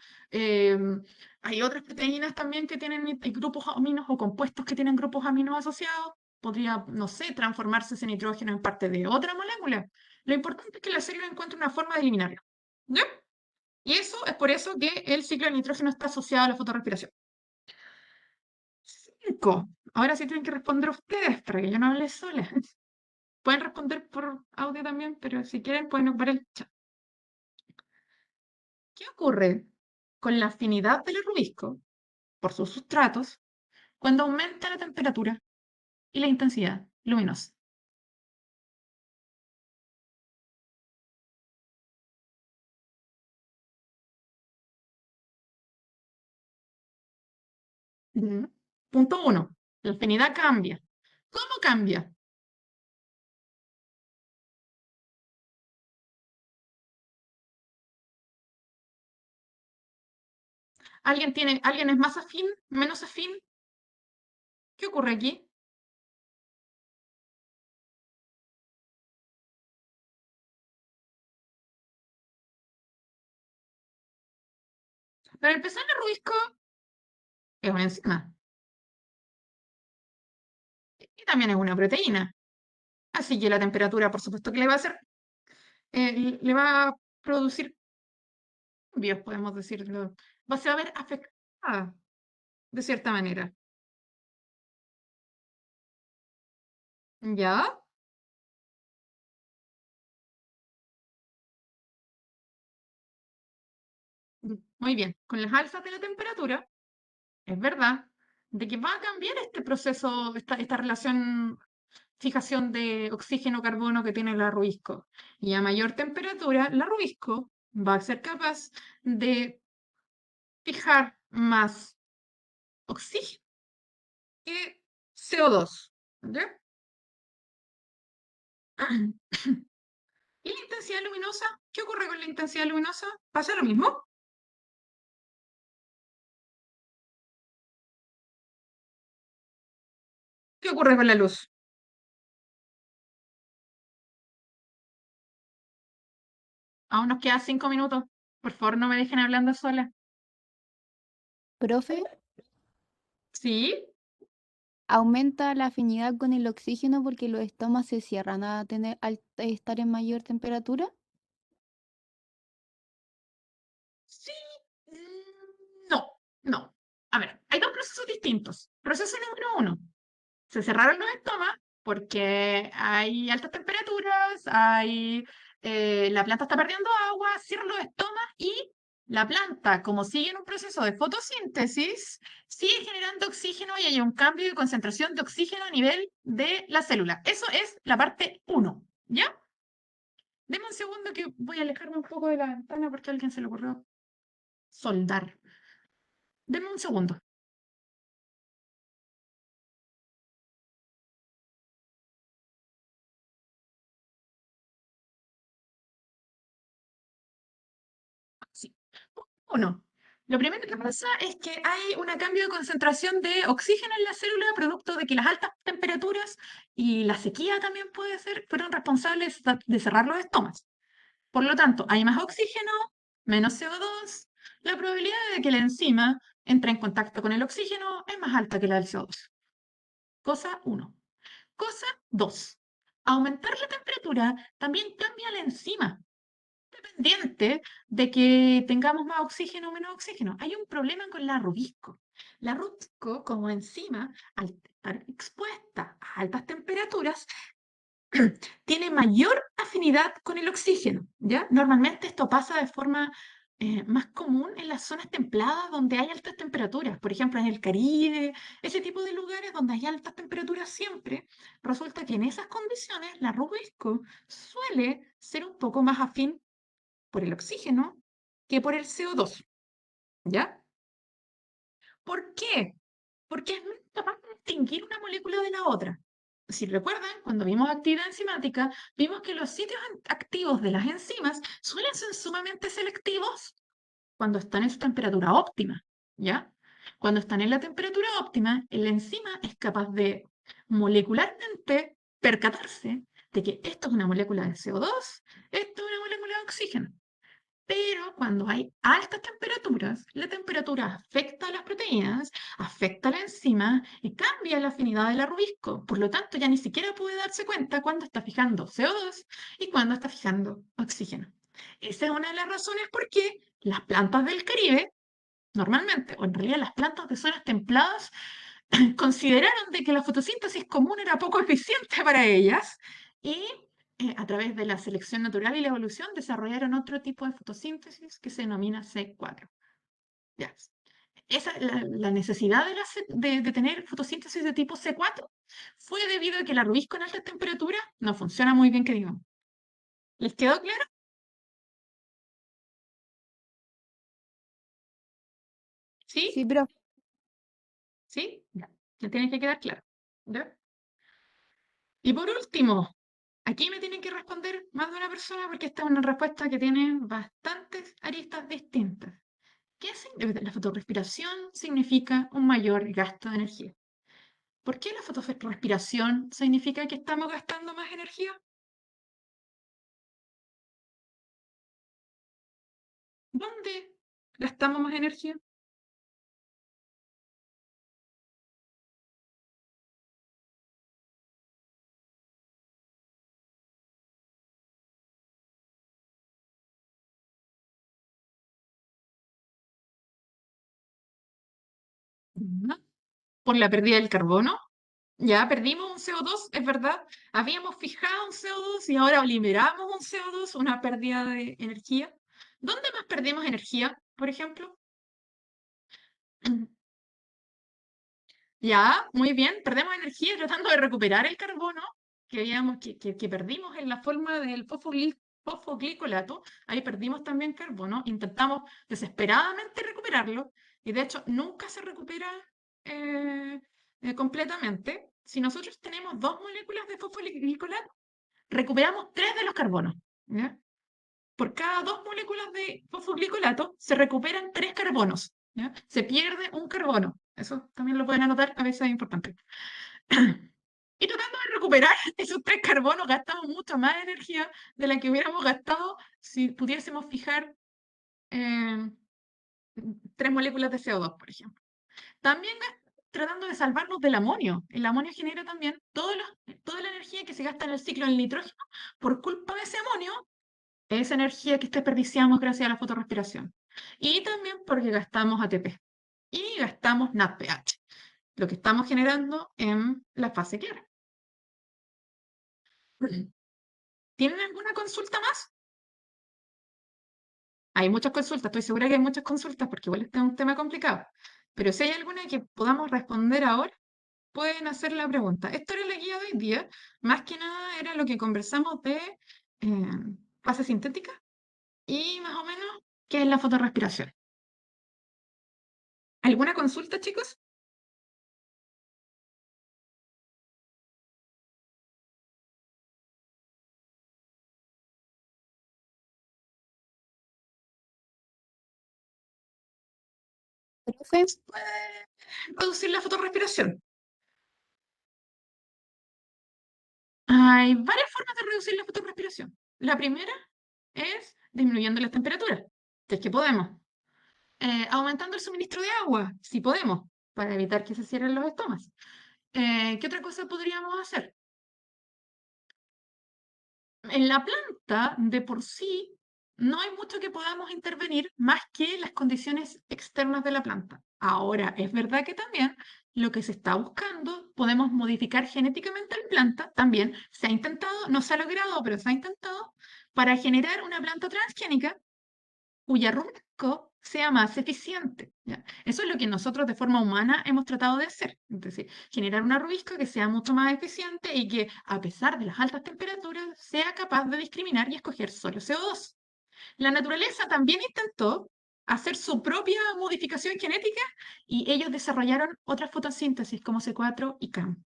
Hay otras proteínas también que tienen grupos aminos o compuestos que tienen grupos aminos asociados. Podría, no sé, transformarse ese nitrógeno en parte de otra molécula. Lo importante es que la célula encuentre una forma de eliminarlo. ¿Ya? Y eso es por eso que el ciclo de nitrógeno está asociado a la fotorrespiración. 5. Ahora sí tienen que responder ustedes para que yo no hable sola. Pueden responder por audio también, pero si quieren pueden ocupar el chat. ¿Qué ocurre con la afinidad del rubisco por sus sustratos cuando aumenta la temperatura y la intensidad luminosa? Punto 1. La afinidad cambia. ¿Cómo cambia? ¿Alguien es más afín, menos afín? ¿Qué ocurre aquí? Para empezar, el rubisco es una enzima y también es una proteína. Así que la temperatura, por supuesto que le va a hacer, le va a producir cambios, podemos decirlo. Se va a ver afectada de cierta manera. ¿Ya? Muy bien. Con las alzas de la temperatura, es verdad de que va a cambiar este proceso, esta relación fijación de oxígeno-carbono que tiene la rubisco. Y a mayor temperatura, la rubisco va a ser capaz de fijar más oxígeno que CO2. ¿Ya? ¿Y la intensidad luminosa? ¿Qué ocurre con la intensidad luminosa? ¿Pasa lo mismo? ¿Qué ocurre con la luz? Aún nos quedan 5 minutos. Por favor, no me dejen hablando sola. Profe, ¿Sí? aumenta la afinidad con el oxígeno porque los estomas se cierran al estar en mayor temperatura. Sí. No, no. A ver, hay dos procesos distintos. Proceso número 1. Se cerraron los estomas porque hay altas temperaturas, la planta está perdiendo agua, cierran los estomas y la planta, como sigue en un proceso de fotosíntesis, sigue generando oxígeno y hay un cambio de concentración de oxígeno a nivel de la célula. Eso es la parte 1, ¿ya? Deme un segundo que voy a alejarme un poco de la ventana porque a alguien se le ocurrió soldar. Deme un segundo. Sí. 1. Lo primero que pasa es que hay un cambio de concentración de oxígeno en la célula, producto de que las altas temperaturas y la sequía también puede ser, fueron responsables de cerrar los estomas. Por lo tanto, hay más oxígeno, menos CO2. La probabilidad de que la enzima entre en contacto con el oxígeno es más alta que la del CO2. Cosa 1. Cosa 2. Aumentar la temperatura también cambia la enzima, dependiente de que tengamos más oxígeno o menos oxígeno. Hay un problema con la rubisco. La rubisco, como enzima, al estar expuesta a altas temperaturas, tiene mayor afinidad con el oxígeno, ¿ya? Normalmente esto pasa de forma más común en las zonas templadas donde hay altas temperaturas, por ejemplo en el Caribe, ese tipo de lugares donde hay altas temperaturas siempre, resulta que en esas condiciones la rubisco suele ser un poco más afín por el oxígeno que por el CO2, ¿ya? ¿Por qué? Porque es muy capaz de distinguir una molécula de la otra. Si recuerdan, cuando vimos actividad enzimática, vimos que los sitios activos de las enzimas suelen ser sumamente selectivos cuando están en su temperatura óptima, ¿ya? Cuando están en la temperatura óptima, la enzima es capaz de molecularmente percatarse de que esto es una molécula de CO2, esto es una molécula de oxígeno. Pero cuando hay altas temperaturas, la temperatura afecta a las proteínas, afecta a la enzima y cambia la afinidad del rubisco. Por lo tanto, ya ni siquiera puede darse cuenta cuando está fijando CO2 y cuando está fijando oxígeno. Esa es una de las razones por qué las plantas del Caribe, normalmente, o en realidad las plantas de zonas templadas, consideraron de que la fotosíntesis común era poco eficiente para ellas y a través de la selección natural y la evolución desarrollaron otro tipo de fotosíntesis que se denomina C4. Ya. La necesidad de tener fotosíntesis de tipo C4 fue debido a que la rubisco en altas temperaturas no funciona muy bien, que digamos. ¿Les quedó claro? ¿Sí? Sí, profe. ¿Sí? Ya. Le tiene que quedar claro. ¿Ya? Y por último, aquí me tienen que responder más de una persona porque esta es una respuesta que tiene bastantes aristas distintas. ¿Qué significa? La fotorrespiración significa un mayor gasto de energía. ¿Por qué la fotorrespiración significa que estamos gastando más energía? ¿Dónde gastamos más energía? ¿No? Por la pérdida del carbono. Ya perdimos un CO2, es verdad. Habíamos fijado un CO2 y ahora liberamos un CO2, una pérdida de energía. ¿Dónde más perdimos energía, por ejemplo? Ya, muy bien. Perdemos energía tratando de recuperar el carbono que perdimos en la forma del fosfoglicolato. Ahí perdimos también carbono. Intentamos desesperadamente recuperarlo y de hecho nunca se recupera eh, completamente. Si nosotros tenemos dos moléculas de fosfoglicolato, recuperamos tres de los carbonos. ¿Ya? Por cada dos moléculas de fosfoglicolato se recuperan tres carbonos. ¿Ya? Se pierde un carbono. Eso también lo pueden anotar, a veces es importante. Y tratando de recuperar esos tres carbonos, gastamos mucha más energía de la que hubiéramos gastado si pudiésemos fijar eh, tres moléculas de CO2, por ejemplo. También tratando de salvarnos del amonio. El amonio genera también toda la energía que se gasta en el ciclo del nitrógeno por culpa de ese amonio, esa energía que desperdiciamos gracias a la fotorrespiración. Y también porque gastamos ATP y gastamos NADPH, lo que estamos generando en la fase clara. ¿Tienen alguna consulta más? Hay muchas consultas, estoy segura que hay muchas consultas porque igual este es un tema complicado. Pero si hay alguna que podamos responder ahora, pueden hacer la pregunta. Esto era la guía de hoy día. Más que nada era lo que conversamos de eh, fase sintética y más o menos qué es la fotorrespiración. ¿Alguna consulta, chicos? Profe, puede reducir la fotorrespiración. Hay varias formas de reducir la fotorrespiración. La primera es disminuyendo las temperaturas, si es que podemos. Aumentando el suministro de agua, si podemos, para evitar que se cierren los estomas. ¿Qué otra cosa podríamos hacer? En la planta, de por sí, no hay mucho que podamos intervenir más que las condiciones externas de la planta. Ahora, es verdad que también lo que se está buscando, podemos modificar genéticamente la planta, también se ha intentado, no se ha logrado, pero se ha intentado, para generar una planta transgénica cuya rubisco sea más eficiente. ¿Ya? Eso es lo que nosotros de forma humana hemos tratado de hacer. Es decir, generar una rubisco que sea mucho más eficiente y que, a pesar de las altas temperaturas, sea capaz de discriminar y escoger solo CO2. La naturaleza también intentó hacer su propia modificación genética y ellos desarrollaron otras fotosíntesis como C4 y CAM.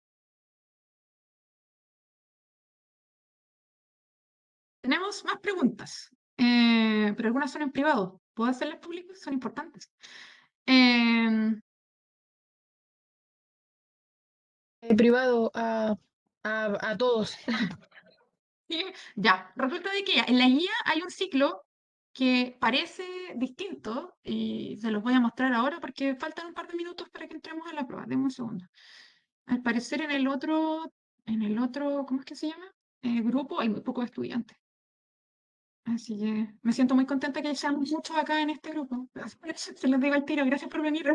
Tenemos más preguntas, pero algunas son en privado. ¿Puedo hacerlas públicas? Son importantes. Em, Privado a todos. Sí, ya, resulta de que en la guía hay un ciclo que parece distinto y se los voy a mostrar ahora porque faltan un par de minutos para que entremos a la prueba. Deme un segundo. Al parecer en el otro, ¿cómo es que se llama? Grupo hay muy pocos estudiantes. Así que me siento muy contenta que seamos muchos acá en este grupo. Se los digo al tiro, gracias por venir.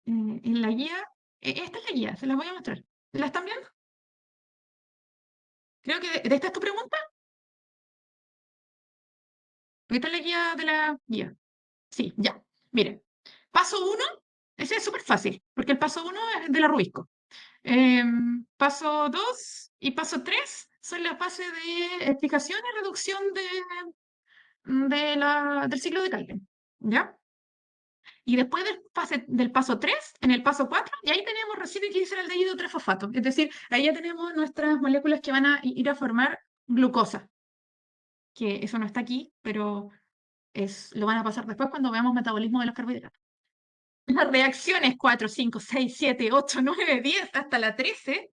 En la guía, esta es la guía, se las voy a mostrar. ¿La están viendo? Creo que de esta es tu pregunta. Esta es la guía de la guía. Sí, ya. Miren, paso 1, ese es súper fácil, porque el paso 1 es de la Rubisco. Paso 2 y paso 3 son las fases de explicación y reducción del ciclo de Calvin. ¿Ya? Y después del paso 3, en el paso 4, y ahí tenemos residuo gliceraldehído trifosfato. Es decir, ahí ya tenemos nuestras moléculas que van a ir a formar glucosa. Que eso no está aquí, pero lo van a pasar después cuando veamos metabolismo de los carbohidratos. Las reacciones 4, 5, 6, 7, 8, 9, 10 hasta la 13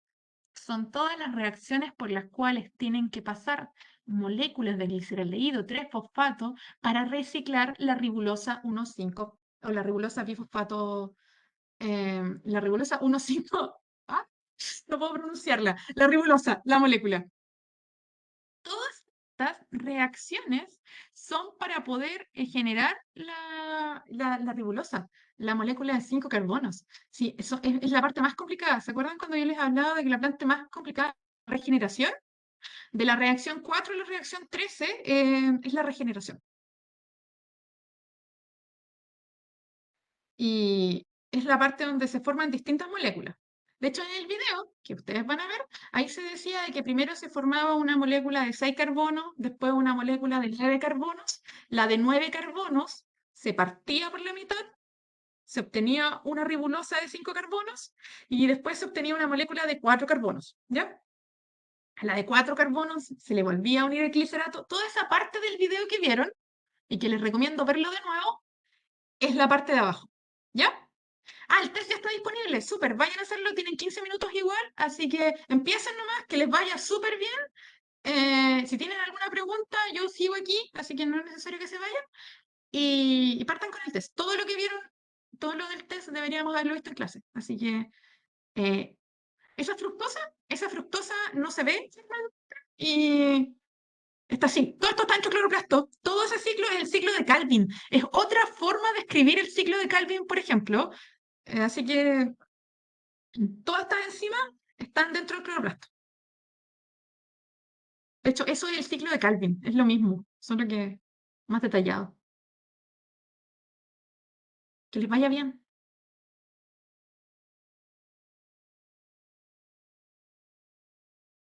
son todas las reacciones por las cuales tienen que pasar moléculas de gliceraldehído 3-fosfato para reciclar la ribulosa 1,5 o la ribulosa bifosfato, la ribulosa 1,5, ah, no puedo pronunciarla, la ribulosa, la molécula. Todas estas reacciones son para poder generar la ribulosa, la molécula de 5 carbonos. Sí, eso es la parte más complicada. ¿Se acuerdan cuando yo les hablaba de que la parte más complicada es la regeneración? De la reacción 4 a la reacción 13 es la regeneración. Y es la parte donde se forman distintas moléculas. De hecho, en el video que ustedes van a ver, ahí se decía de que primero se formaba una molécula de 6 carbonos, después una molécula de 9 carbonos. La de 9 carbonos se partía por la mitad, se obtenía una ribulosa de 5 carbonos y después se obtenía una molécula de 4 carbonos, ¿ya? A la de 4 carbonos se le volvía a unir el glicerato. Toda esa parte del video que vieron, y que les recomiendo verlo de nuevo, es la parte de abajo, ¿ya? Ah, el test ya está disponible, súper, vayan a hacerlo, tienen 15 minutos igual, así que empiecen nomás, que les vaya súper bien. Si tienen alguna pregunta, yo sigo aquí, así que no es necesario que se vayan. Y partan con el test. Todo lo que vieron, todo lo del test deberíamos haberlo visto en clase. Así que eh, esa fructosa no se ve y está así. Todo esto está en cloroplasto. Todo ese ciclo es el ciclo de Calvin. Es otra forma de escribir el ciclo de Calvin, por ejemplo. Así que todas estas enzimas están dentro del cloroplasto. De hecho, eso es el ciclo de Calvin, es lo mismo, solo que más detallado. Que les vaya bien.